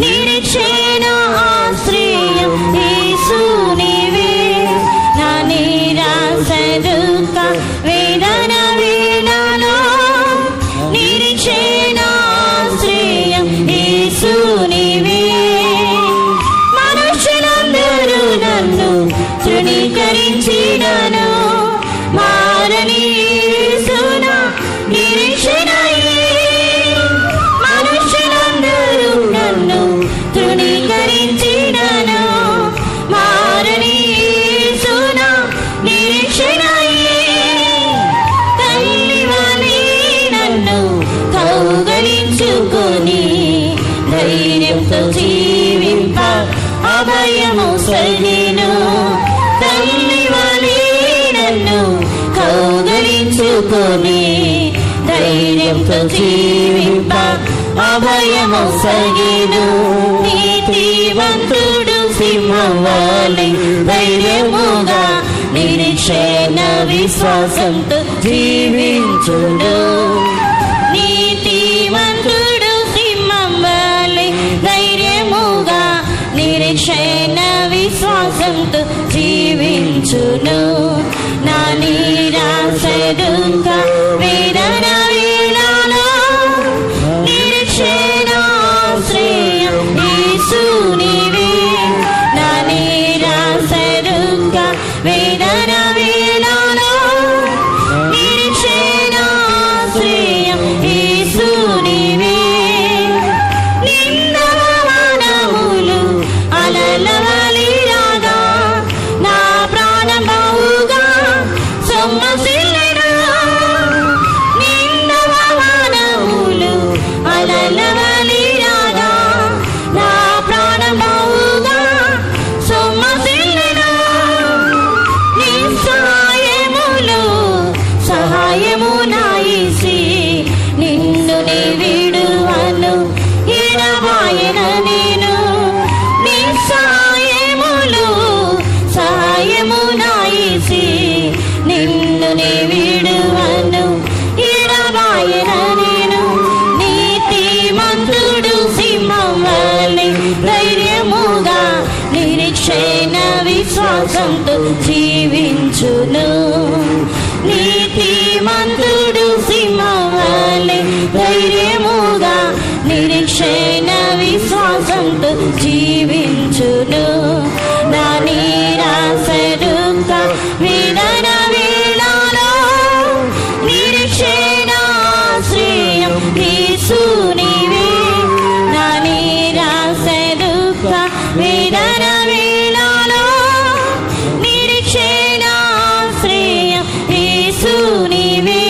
[SPEAKER 1] నిరీక్షణ ఆశ్రయం యేసు నీవే. నా నిరాశ దుఃఖ వేదన వేళలో నిరీక్షణ ఆశ్రయం యేసు నీవే. మనుషులందరూ నన్ను తృణీకరించినను మారని యేసున నిరీక్షణయే. మనుషులందరూ నన్ను తృణీకరించినను మారని యేసున నిరీక్షణయే. తల్లి వలె నన్ను కౌగలించుకొని ధైర్యంతో జీవింప అభయము సగిను. తల్లి వలె నన్ను కౌగలించుకొని ధైర్యంతో జీవింప అభయము సగిను. నీతిమంతుడు సింహం వలె ధైర్యముగా నిరీక్షణ విశ్వాసంతో జీవించును. నీతిమంతుడు సింహం వలె ధైర్యముగా నిరీక్షణ విశ్వాసంతో జీవించును. నా నిరాశ దుఃఖ వేదన వేళలో నిరీక్షణ ఆశ్రయం యేసు నీవే. నా నిరాశ దుఃఖ వేదన వేళలో నిరీక్షణ ఆశ్రయం యేసు నీవే. నిందవమానములు అలల వలె రాగా నా ప్రాణం బహుగా సొమ్మసిల్లెను. నిందవమానములు అలల వలె రాగా నా ప్రాణం బహుగా సొమ్మసిల్లెను. నిస్సహాయములు సహాయము నాయసి నిన్ను నీ విడువను ఎడబాయన నేను. నిస్సహాయములు సహాయము నాయసి నిన్ను నీ విడువను ఎడబాయన నేను. నీతిమంతుడు సింహం వలె ధైర్యముగా నిరీక్షణ విశ్వాసంతో జీవించును. నీతిమంతుడు సింహం వలె ధైర్యముగా నిరీక్షణ విశ్వాసంతో జీవించును. నా నిరాశ దుఃఖ వేదన వేళలో నిరీక్షణ ఆశ్రయం యేసు నీవే. నా నిరాశ దుఃఖ వేదన వేళలో నిరీక్షణ ఆశ్రయం యేసు నీవే.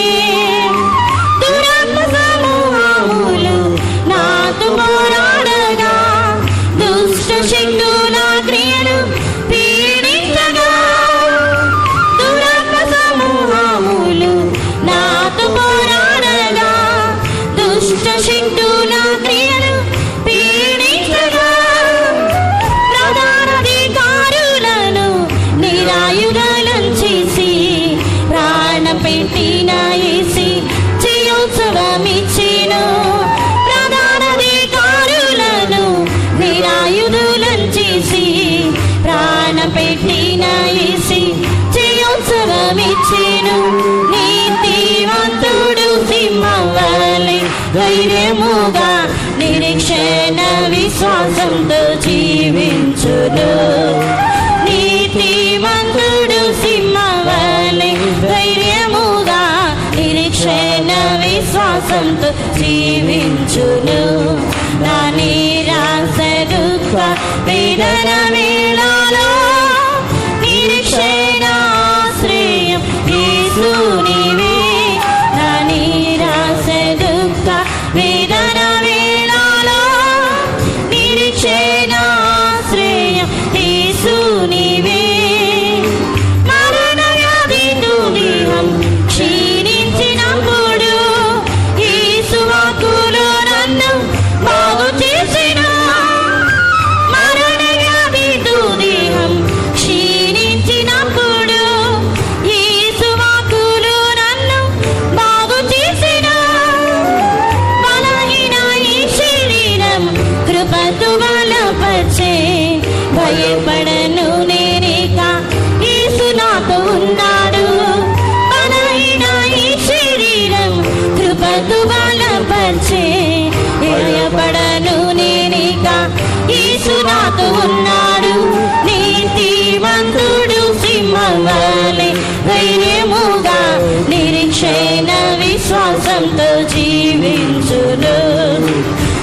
[SPEAKER 1] ఏసి జయోత్సవమిచ్చెను. ప్రధానాధికారులను నిరాయుధులను చేసి ప్రాణం పెట్టిన ఏసి జయోత్సవమిచ్చెను. నీతివంతుడు సింహం వలె ధైర్యముగా నిరీక్షణ విశ్వాసంతో జీవించును. నీతివంతుడు సింహం వలె ధైర్యముగా నిరీక్షణ విశ్వాసంతో జీవించును. నా నిరాశ దుఃఖ వేదన వేళలో నిరీక్షణ ఆశ్రయం యేసు నీవే. నా నిరాశ దుఃఖ వేదన వేళలో నిరీక్షణ ఆశ్రయం యేసు నీవే. మరణ వ్యాధితో దేహం క్షీణించినప్పుడు యేసు వాక్కులో నన్ను బాగు చేసెను. మరణ వ్యాధితో దేహం క్షీణించినప్పుడు యేసు వాక్కులో నన్ను బాగు చేసెను. బలహీన ఈ శరీరం కృపతో బలపరిచే. భయపడను నేనిక యేసు నాతో ఉన్నాడు. బలహీన ఈ శరీరం కృపతో బలపరిచే. భయపడను నేనిక యేసు నాతో ఉన్నాడు. నీతివంతుడు సింహం వలె ధైర్యముగా నిరీక్షణ విశ్వాసంతో జీవించును.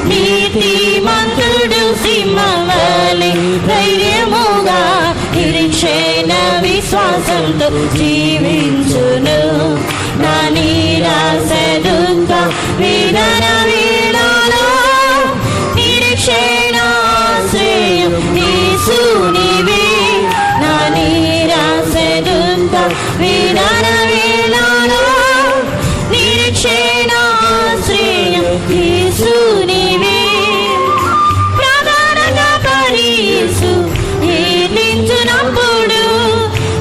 [SPEAKER 1] నీతిమంతుడు సింహం వలె ధైర్యముగా నిరీక్షణ విశ్వాసంతో జీవించును. నా నిరాశ దుఃఖ వేదన వేళలో నిరీక్షణ ఆశ్రయం యేసు నీవే. నా నిరాశ దుఃఖ వేదన వేళలో నిరీక్షణ ఆశ్రయం యేసు నీవే. ప్రధానంగా యేసు ఏలించునప్పుడు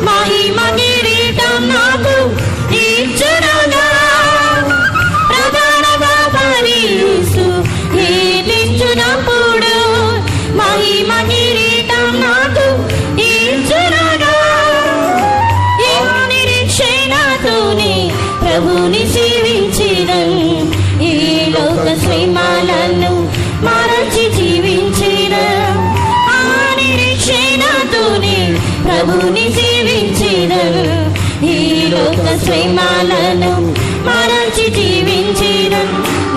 [SPEAKER 1] మహిమ కిరీటం నాకు ఇచ్చునుగా. ప్రధానంగా యేసు ఏలించునప్పుడు మహిమ కిరీటం నాకు ఇచ్చునుగా. ఈ నిరీక్షణతోనే ప్రభుని సేవించినను. ఈ లోక శ్రీమాలను మరచి జీవించిన. ఆ నిరీక్షణతోనే ప్రభుని సేవించినను. ఈ లోక శ్రీమాలను మరచి జీవించిన.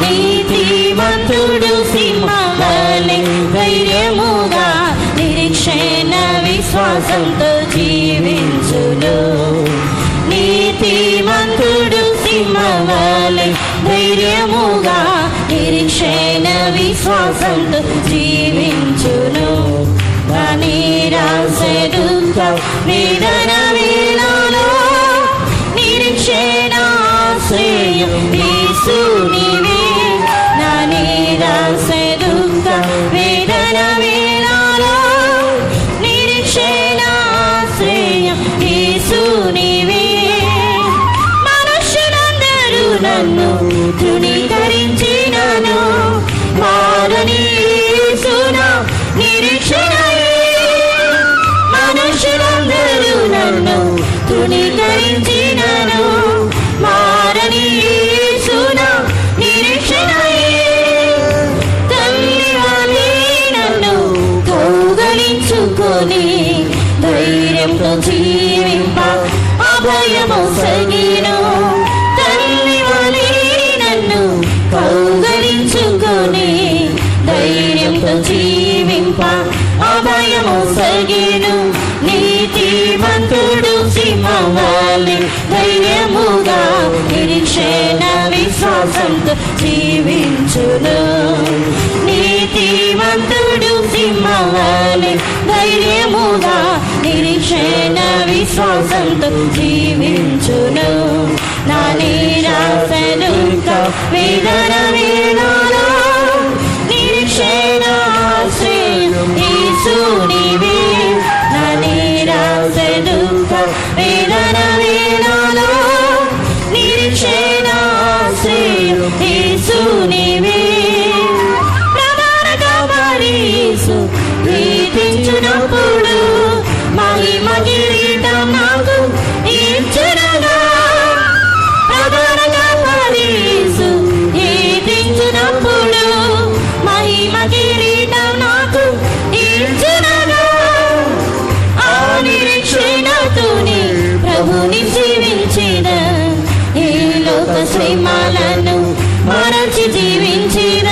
[SPEAKER 1] నీతివంతుడు సింహం వలె ధైర్యముగా నిరీక్షణ విశ్వాసంతో జీవించును. నీతిమంతుడు సింహం వలె ధైర్యముగా నిరీక్షణ విశ్వాసంతో జీవించును. నా నిరాశ దుఃఖ వేదన వేళలో నిరీక్షణ ఆశ్రయం యేసు నీవే. నా నిరాశ దుఃఖ వేదన వేళలో నిరీక్షణ ఆశ్రయం యేసు నీవే. మనుషులందరూ నన్ను తృణీకరించినను. మారని యేసు నా నిరీక్షణయే. మనుషులందరూ నన్ను తృణీకరించినను. మారని యేసు నా నిరీక్షణయే. తల్లి వలె నన్ను కౌగలించుకొని ధైర్యంతో జీవింప అభయము సగిను. తల్లి వలె నన్ను కౌగలించుకొని ధైర్యంతో జీవింప అభయము సగిను. నీతిమంతుడు సింహం వలె ధైర్యముగా నిరీక్షణ విశ్వాసంతో జీవించును. నీతిమంతుడు సింహం వలె ధైర్యముగా నిరీక్షణ విశ్వాసంతో జీవించును. నా నిరాశ దుఃఖ వేదన వేళలో నిరీక్షణ ఆశ్రయం యేసు నీవే. నా నిరాశ దుఃఖ వేదన వేళలో నిరీక్షణ శ్రీమాలను మరచి జీవించిన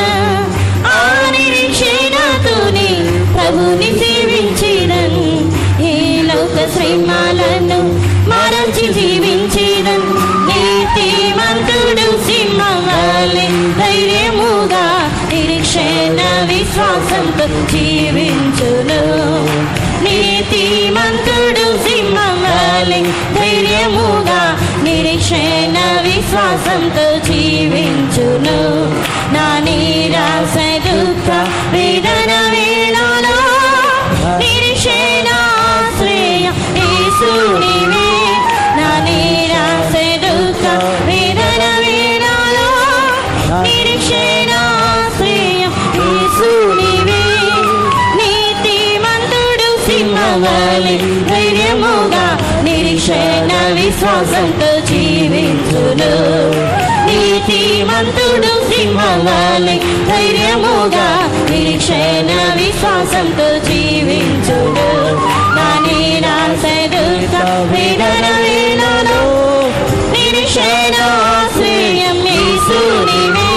[SPEAKER 1] ఆ నిరీక్షణతోనే ప్రభుని సేవించినను ఈ లోక శ్రీమాలను మరచి జీవించినను నీతిమంతుడు సింహవలె ధైర్యముగా నిరీక్షణ విశ్వాసంతో జీవించును నీతిమంతుడు సింహవలె ధైర్యముగా నిరీక్షణ విశ్వాసంతో జీవించును నా నిరాశ దుఃఖ వేదన వేళలో నిరీక్షణ ఆశ్రయ యేసునివే నా నిరాశ దుఃఖ వేదన వేళలో నిరీక్షణ ఆశ్రయ యేసునివే నీతిమంతుడు సింహవలె ధైర్యముగా నిరీక్షణ విశ్వాసంతో జీవించును నీతిమంతుడు సింహవలె ధైర్యముగా నిరీక్షణ విశ్వాసంతో జీవించును నా నిరాశ దుఃఖ వేదన వేళలో నిరీక్షణ ఆశ్రయం యేసునివే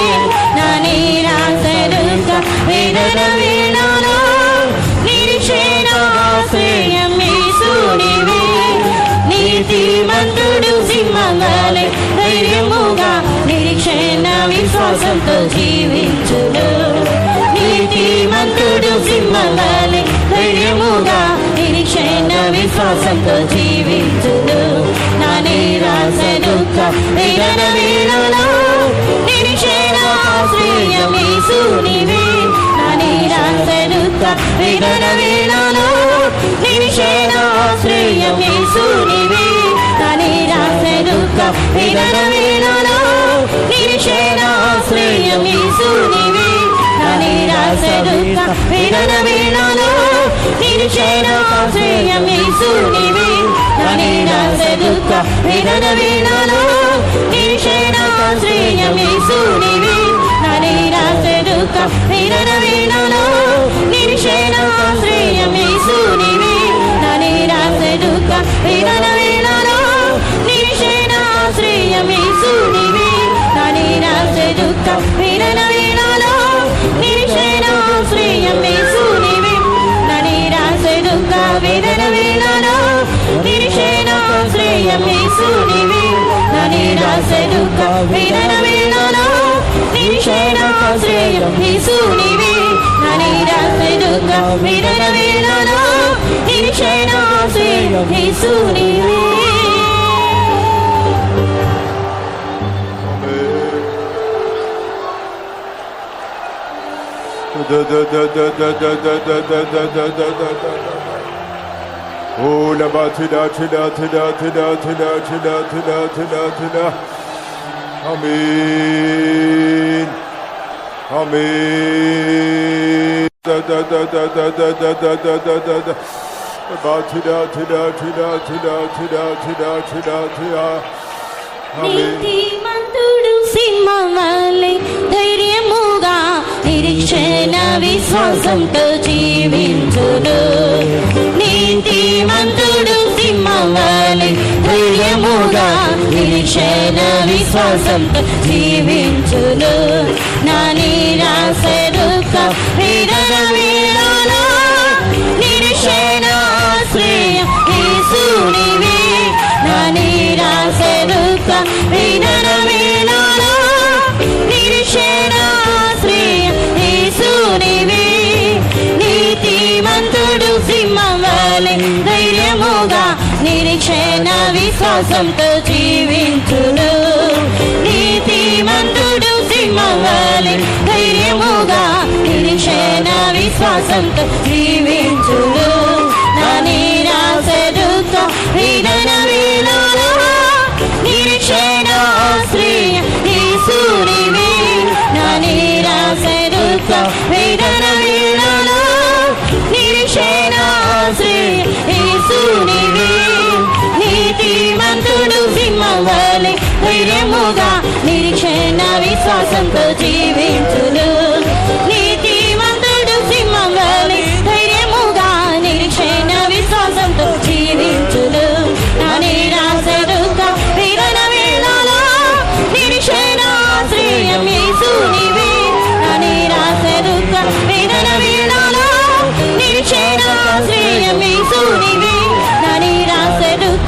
[SPEAKER 1] నా నిరాశ దుఃఖ వేదన వేళలో నిరీక్షణ ఆశ్రయం యేసునివే నీతిమంతుడు సింహవలె ధైర్యముగా నిరీక్షణ విశ్వాసంతో జీవించును నీతిమంతుడు సింహవలె ధైర్యముగా నిరీక్షణ విశ్వాసంతో జీవించును నా నిరాశ దుఃఖ వేదన వేళలో నిరీక్షణ ఆశ్రయం యేసునివే నా నిరాశ దుఃఖ వేదన వేళలో నిరీక్షణ ఆశ్రయం యేసునివే నా నిరాశ దుఃఖ వేదన వేళలో నిరీక్షణ ఆశ్రయం యేసునివే నా నిరాశ దుఃఖ వేదన వేళలో నిరీక్షణ ఆశ్రయం యేసునివే నా నిరాశ దుఃఖ వేదన వేళలో నిరీక్షణ ఆశ్రయం యేసునివే నా నిరాశ దుఃఖ వేదన వేళలో నిరీక్షణ ఆశ్రయం యేసునివే నా నిరాశ దుఃఖ వేదన వేళలో నిరీక్షణ ఆశ్రయం యేసునివే నా నిరాశ దుఃఖ వేదన వేళలో నిరీక్షణ ఆశ్రయం యేసునివే నా నిరాశ దుఃఖ వేదన వేళలో నిరీక్షణ ఆశ్రయం యేసునివే నా నిరాశ దుఃఖ వేదన వేళలో నిరీక్షణ ఆశ్రయం యేసునివే నా నిరాశ దుఃఖ వేదన వేళలో నిరీక్షణ ఆశ్రయం యేసునివే
[SPEAKER 4] Oh, la ba tida tida tida tida tida tida tida tida tida. Amen. Amen. Da da da da da da da da da da da da. Ba tida tida tida tida tida tida tida tida. Amen.
[SPEAKER 1] నీతిమంతుడు సింహవలె ధైర్యముగా నిరీక్షణ విశ్వాసంతో జీవించును నీతిమంతుడు సింహవలె ధైర్యముగా నిరీక్షణ విశ్వాసంతో జీవించును నా నిరాశ దుఃఖ వేదన వేళలో నిరీక్షణ ఆశ్రయం యేసునివే నా నిరాశ దుఃఖ వేదన వేళలో నిరీక్షణ ఆశ్రయం యేసునివే నీతిమంతుడు సింహవలె ధైర్యముగా నిరీక్షణ విశ్వాసంతో జీవించును నీతిమంతుడు సింహవలె ధైర్యముగా నిరీక్షణ విశ్వాసంతో జీవించును నా నిరాశ దుఃఖ వేదన వేళలో నిరీక్షణ ఆశ్రయం యేసునివే నా నిరాశ దుఃఖ వేదన వేళలో నిరీక్షణ ఆశ్రయం యేసునివే నీతిమంతుడు సింహవలె ధైర్యముగా నిరీక్షణ విశ్వాసంతో జీవించును నీతిమంతుడు సింహవలె ధైర్యముగా నిరీక్షణ విశ్వాసంతో జీవించును నా నిరాశ దుఃఖ వేదన వేళలో నిరీక్షణ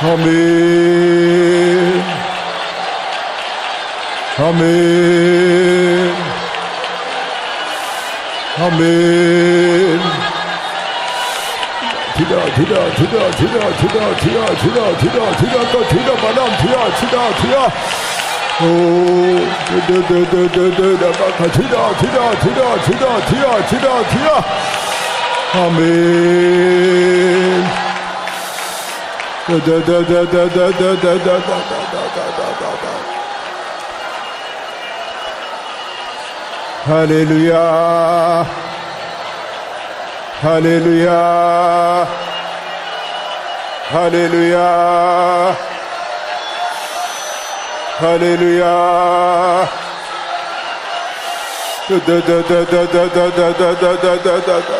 [SPEAKER 4] Amen. Amen. Amen. Tida, tida, tida, tida, tida, tida, tida, tida, tida, tida, madam, tida, tida, tida. Oh, tida, tida, tida, tida, tida, tida, tida, tida, tida, tida. Amen. Da da da da da da da da da da da da. Hallelujah. Hallelujah. Hallelujah. Hallelujah. Da da da da da da da da da da da da da.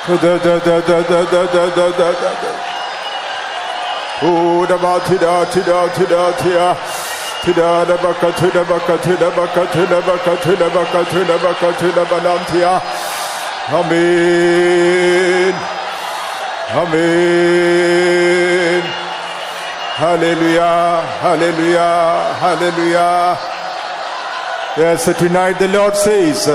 [SPEAKER 4] Da da da da da da da da da da. Oh, da ba tida tida tida tida. Tida da baka tida baka tida baka tida baka tida baka tida baka tida balantia. Amen. Amen. Hallelujah. Hallelujah. Hallelujah. Yes, tonight the Lord says,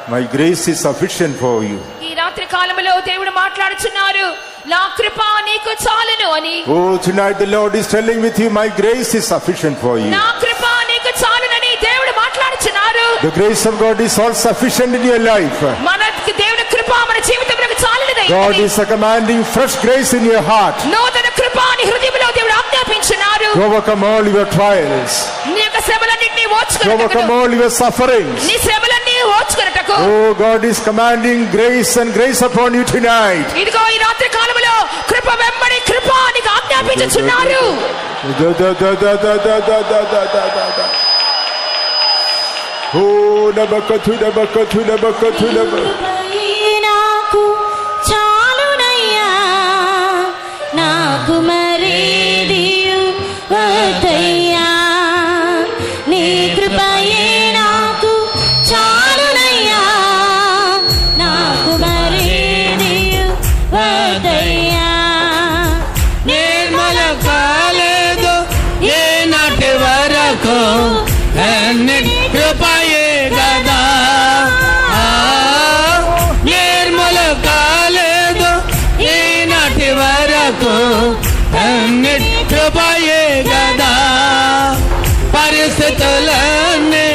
[SPEAKER 4] my grace is sufficient for you.
[SPEAKER 3] ఈ రాత్రి కాలములో దేవుడు మాట్లాడుచున్నారు, నా కృప నీకు చాలును అని.
[SPEAKER 4] Oh, tonight the Lord is telling with you, my grace is sufficient for you.
[SPEAKER 3] నా కృప నీకు చాలునని దేవుడు మాట్లాడుచున్నారు.
[SPEAKER 4] The grace of God is all sufficient in your life.
[SPEAKER 3] మనకి దేవుని కృప మన జీవితంలో చాలునది.
[SPEAKER 4] God is commanding fresh grace in your heart
[SPEAKER 3] నూతన కృప నీ హృదయంలో దేవుడు ఆజ్ఞాపించున్నారు.
[SPEAKER 4] to overcome all your trials,
[SPEAKER 3] నీ యొక్క శ్రమలన్నిటిని
[SPEAKER 4] to
[SPEAKER 3] ఓర్చుకొనుటకు,
[SPEAKER 4] overcome all your sufferings.
[SPEAKER 3] నీ శ్రమలన్నీ ఓర్చుకొనుటకు.
[SPEAKER 4] Oh, God is commanding grace and grace upon you tonight.
[SPEAKER 3] ఇదిగో ఈ రాత్రి కాలములో కృప వెంబడి కృప నీకు ఆజ్ఞాపించుచున్నారు.
[SPEAKER 4] Da da da da da da da da da da da. Oh, nabakatu nabakatu nabakatu nabakatu.
[SPEAKER 1] నాకు చాలునయ్యా, నాకు మరేదియు వద్దయ్యా. నీ కృపయే నాకు చాలునయ్యా, నాకు మరేదియు వద్దయ్యా.
[SPEAKER 5] నిర్మల కాలేదు ఏ నాటి వరకు అన్నిటి కృపయే గదా. నిర్మల కాలేదు ఈ నాటి వరకు అన్నిటి కృపయే గదా. పరిస్థితులన్నీ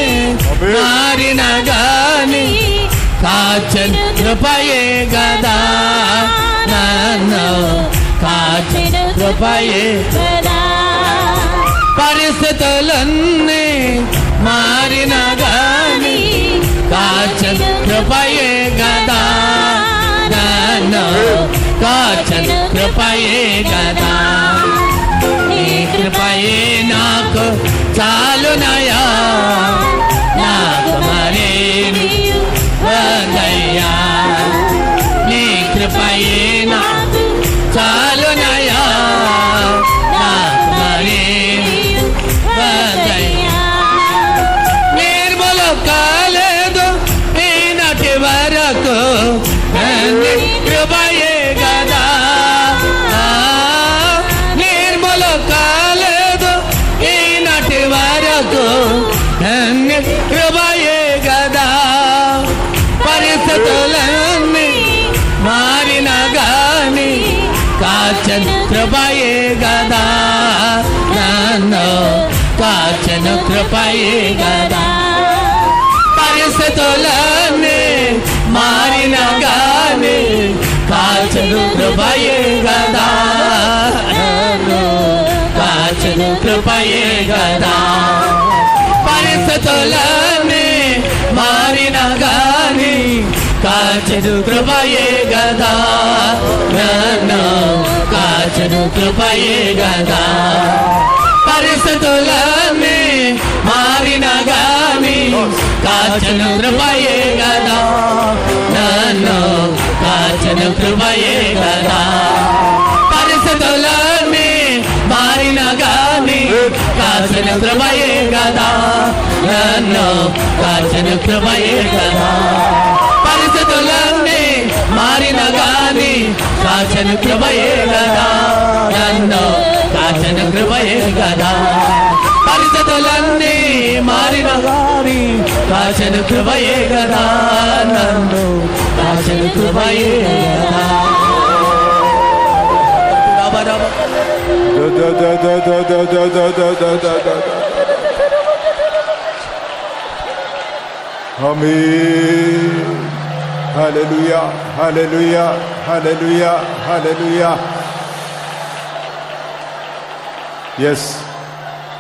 [SPEAKER 5] మారిన గాని కాచన్ కృపయే గదా. నన్ను కాచన్ కృపయే. పరిస్థితులన్నీ మారిన గాని కాచన్ కృపయే గదా. నన్ను కాచన్ కృపయే గదా. నీ కృపయే నాకు చాలునయా, నాకు మరేమి వద్దయ్యా. నీ కృపయే నాకు చాలునయా, నాకు మరేమి వద్దయ్యా. నిర్మల కాలేదు ఈనాటి వరకు అన్ని కృపయే గదా. నిర్మల కాలేదు ఈనాటి వరకు అన్ని కృపయే గదా. పరిస్థితులన్నీ మారిన గాని కాచన్ కృపయే గదా. నన్ను కాచన్ కృపయే గదా. పరిస్థితులన్నీ మారిన గాని కాచన్ కృపయే గదా. నన్ను కాచన్ కృపయే గదా. పరిస్థితులన్నీ మారిన గాని కాచను కృపయే గదా. నన్ను కాచను కృపయే గదా. పరిస్థితులన్నీ మారిన గాని కాచను కృపయే గదా. నన్ను కాచను కృపయే గదా. పరిస్థితులన్నీ మారిన గాని కాచను కృపయే గదా. నన్ను కాచను కృపయే గదా. పరిస్థితులన్నీ మారిన గాని కాచను కృపయే గదా. నన్ను కాచిన కృపయే కదా పరిస్థితులన్నీ మారిన గాని కాచిన కృపయే కదా నన్ను కాచిన కృపయే కదా
[SPEAKER 4] Amen. Hallelujah, hallelujah, hallelujah, hallelujah. Yes,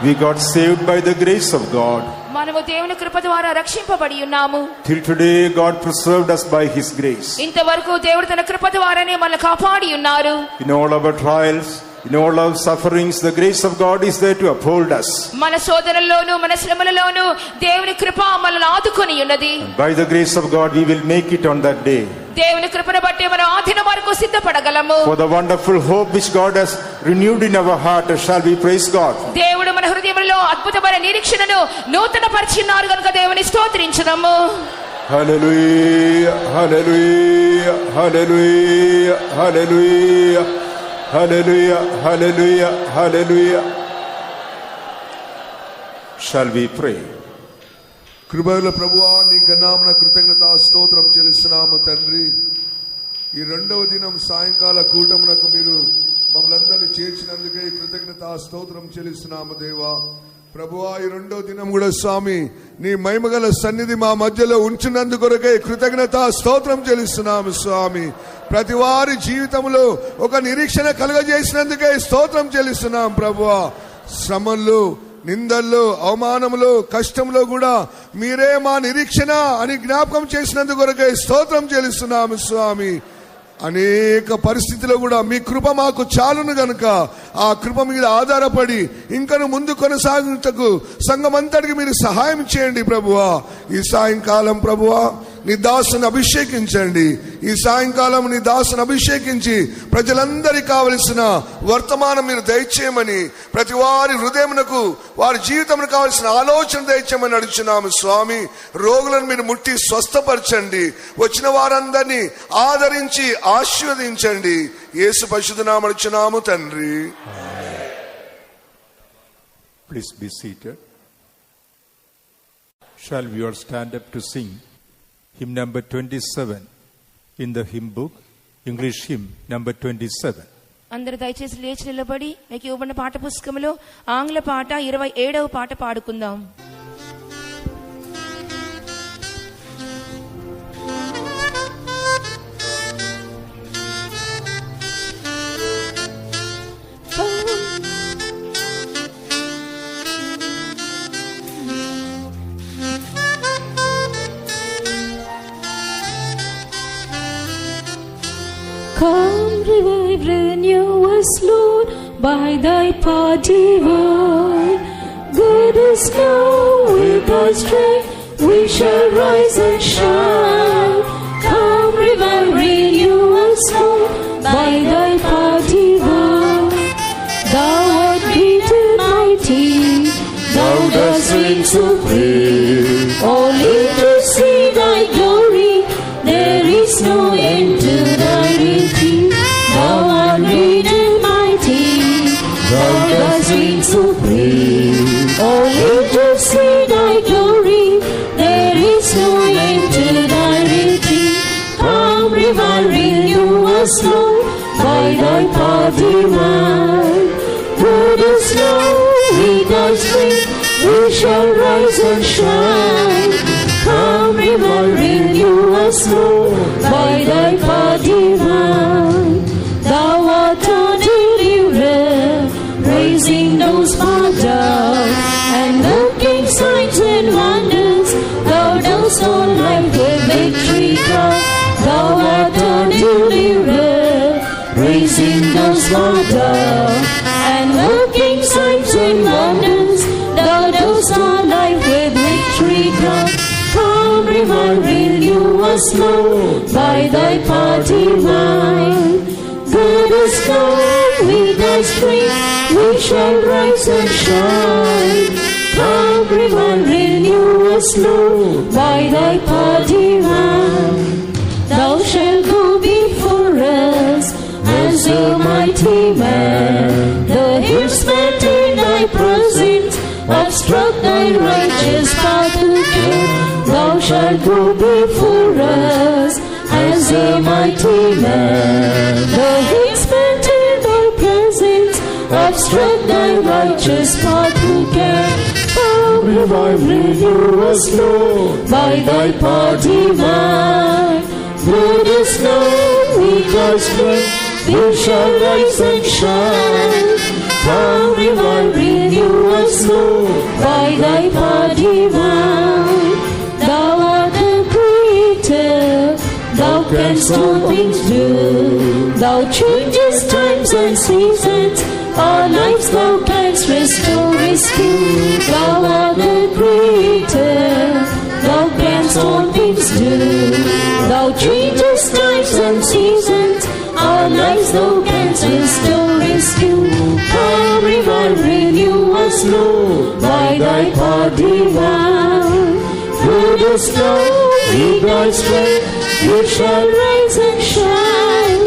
[SPEAKER 4] we got saved by the grace of God.
[SPEAKER 3] మనము దేవుని కృప ద్వారా రక్షింపబడి ఉన్నాము.
[SPEAKER 4] Till today God preserved us by his grace.
[SPEAKER 3] ఇంతవరకు దేవుడు తన కృప ద్వారానే మనల్ని కాపాడి ఉన్నారు.
[SPEAKER 4] In all our trials, in all our sufferings, the grace of God is there to uphold us.
[SPEAKER 3] మన శోధనల్లోనూ మన శ్రమలలోనూ దేవుని కృప మనల్ని ఆదుకొని ఉన్నది.
[SPEAKER 4] By the grace of God we will make it on that day.
[SPEAKER 3] దేవుని కృపను బట్టి మనం ఆ దినం వరకు సిద్ధపడగలము.
[SPEAKER 4] For the wonderful hope which God has renewed in our heart, shall we praise God.
[SPEAKER 3] దేవుడు మన హృదయంలో అద్భుతమైన నిరీక్షణను నూతన పరిచినారు కనుక దేవుని స్తోత్రించుదాము.
[SPEAKER 4] Hallelujah, hallelujah, hallelujah, hallelujah, hallelujah, hallelujah, hallelujah. Shall we pray?
[SPEAKER 6] కృపగల ప్రభువా, నీ ఘననామన కృతజ్ఞత స్తోత్రం చెల్లిస్తున్నాము తండ్రి. ఈ రెండవ దినం సాయంకాల కూటమునకు మీరు మమ్మల్ని అందరినీ చేర్చినందుకే కృతజ్ఞత స్తోత్రం చెల్లిస్తున్నాము దేవా. ప్రభువా, ఈ రెండవ దినం కూడా స్వామి నీ మహిమగల సన్నిధి మా మధ్యలో ఉంచినందుకొరకే కృతజ్ఞత స్తోత్రం చెల్లిస్తున్నాము స్వామి. ప్రతి వారి జీవితంలో ఒక నిరీక్షణ కలుగజేసినందుకే స్తోత్రం చెల్లిస్తున్నాం ప్రభువా. శ్రమల్లో, నిందల్లో, అవమానంలో, కష్టంలో కూడా మీరే మా నిరీక్షణ అని జ్ఞాపకం చేసినందుకొరకే స్తోత్రం చెల్లిస్తున్నాము స్వామి. అనేక పరిస్థితుల్లో కూడా మీ కృప మాకు చాలును గనుక ఆ కృప మీద ఆధారపడి ఇంకను ముందు కొనసాగుటకు సంఘమంతటికి మీరు సహాయం చేయండి ప్రభువా. ఈ సాయంకాలం ప్రభువా నీ దాసుని అభిషేకించండి. ఈ సాయంకాలం నీ దాసుని అభిషేకించి ప్రజలందరికీ కావలసిన వర్తమానం మీరు దయచేయమని, ప్రతి వారి హృదయమునకు వారి జీవితంలో కావలసిన ఆలోచన దయచేయమని అడుగుచున్నాము స్వామి. రోగులను మీరు ముట్టి స్వస్థపరచండి. వచ్చిన వారందరినీ ఆదరించి ఆశీర్వదించండి. యేసు పరిశుద్ధ నామమున అడుగుచున్నాము తండ్రి.
[SPEAKER 4] Please be seated. Shall we all stand up to sing hymn number 27 in the hymn book, English hymn number 27.
[SPEAKER 3] అందరూ దయచేసి లేచి నిలబడి మీకు ఇవ్వబడిన పాఠ పుస్తకంలో ఆంగ్ల పాట 27వ పాట పాడుకుందాం.
[SPEAKER 1] Come, revive, renew us, Lord, by thy power divine. Good is now with thy strength, we shall rise and shine. Come, revive, renew us, Lord, by thy power divine. Thou art great and mighty, thou dost reign supreme. Only to see thy glory, there is no end to thy reign. Thou art great and mighty, thou dost reign supreme. Only to see thy glory, there is no end to thy reign. Come, revive, renew us, Lord, by thy power divine. Good is now with thy strength, we shall rise and shine. Come, revive, renew us, Lord, by thy power divine. Thou art our deliverer, raising those far down, and working signs and wonders. Thou dost all life with victory crown. Thou art our deliverer, raising those far down, and working signs and wonders. Thou dost all life with victory crown. Come, revive, renew us, Lord, by thy power divine. Good is God with thy strength, we shall rise and shine. Come, revive, renew us, Lord, by thy power divine. Thou shalt go before us as a mighty mighty man. The hills met in thy presence, obstruct thy righteous path again. Thou shalt go before us as a mighty man. The hills met in thy presence, obstruct thy righteous path again. Revive, renew us, Lord, by thy power divine. Let us know we thy strength, we shall rise and shine. Come, revive, renew us, Lord, by thy power divine. Thou art the creator, thou canst all things do. Thou changest times and seasons, our lives thou canst restore, rescue. Thou art the creator, thou canst all things do. Thou changest times and seasons, our lives thou canst restore, rescue. Come, revive, renew us, Lord, by thy power divine. Let us know in thy strength we shall rise and shine.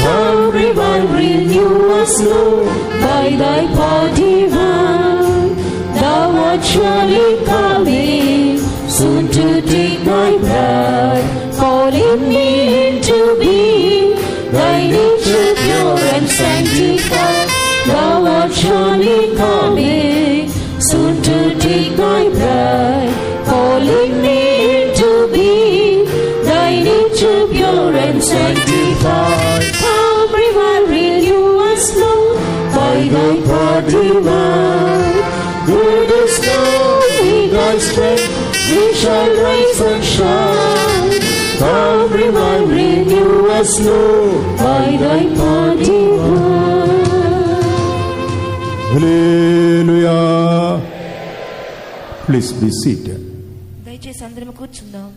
[SPEAKER 1] Come, revive, renew us, Lord, by thy power divine. Thou art surely coming, soon to take my bride, calling me into being, thy nature pure and sanctified. Thou art surely coming, soon to take my bride, calling me into being, thy nature pure and sanctified. Come, revive, renew us, Lord, by thy power divine. Let us know in thy strength we shall rise and shine. Come, revive, renew us, Lord, by thy power divine.
[SPEAKER 4] Hallelujah. Please be seated.
[SPEAKER 3] దయచేసి అందరం కూర్చుందాం.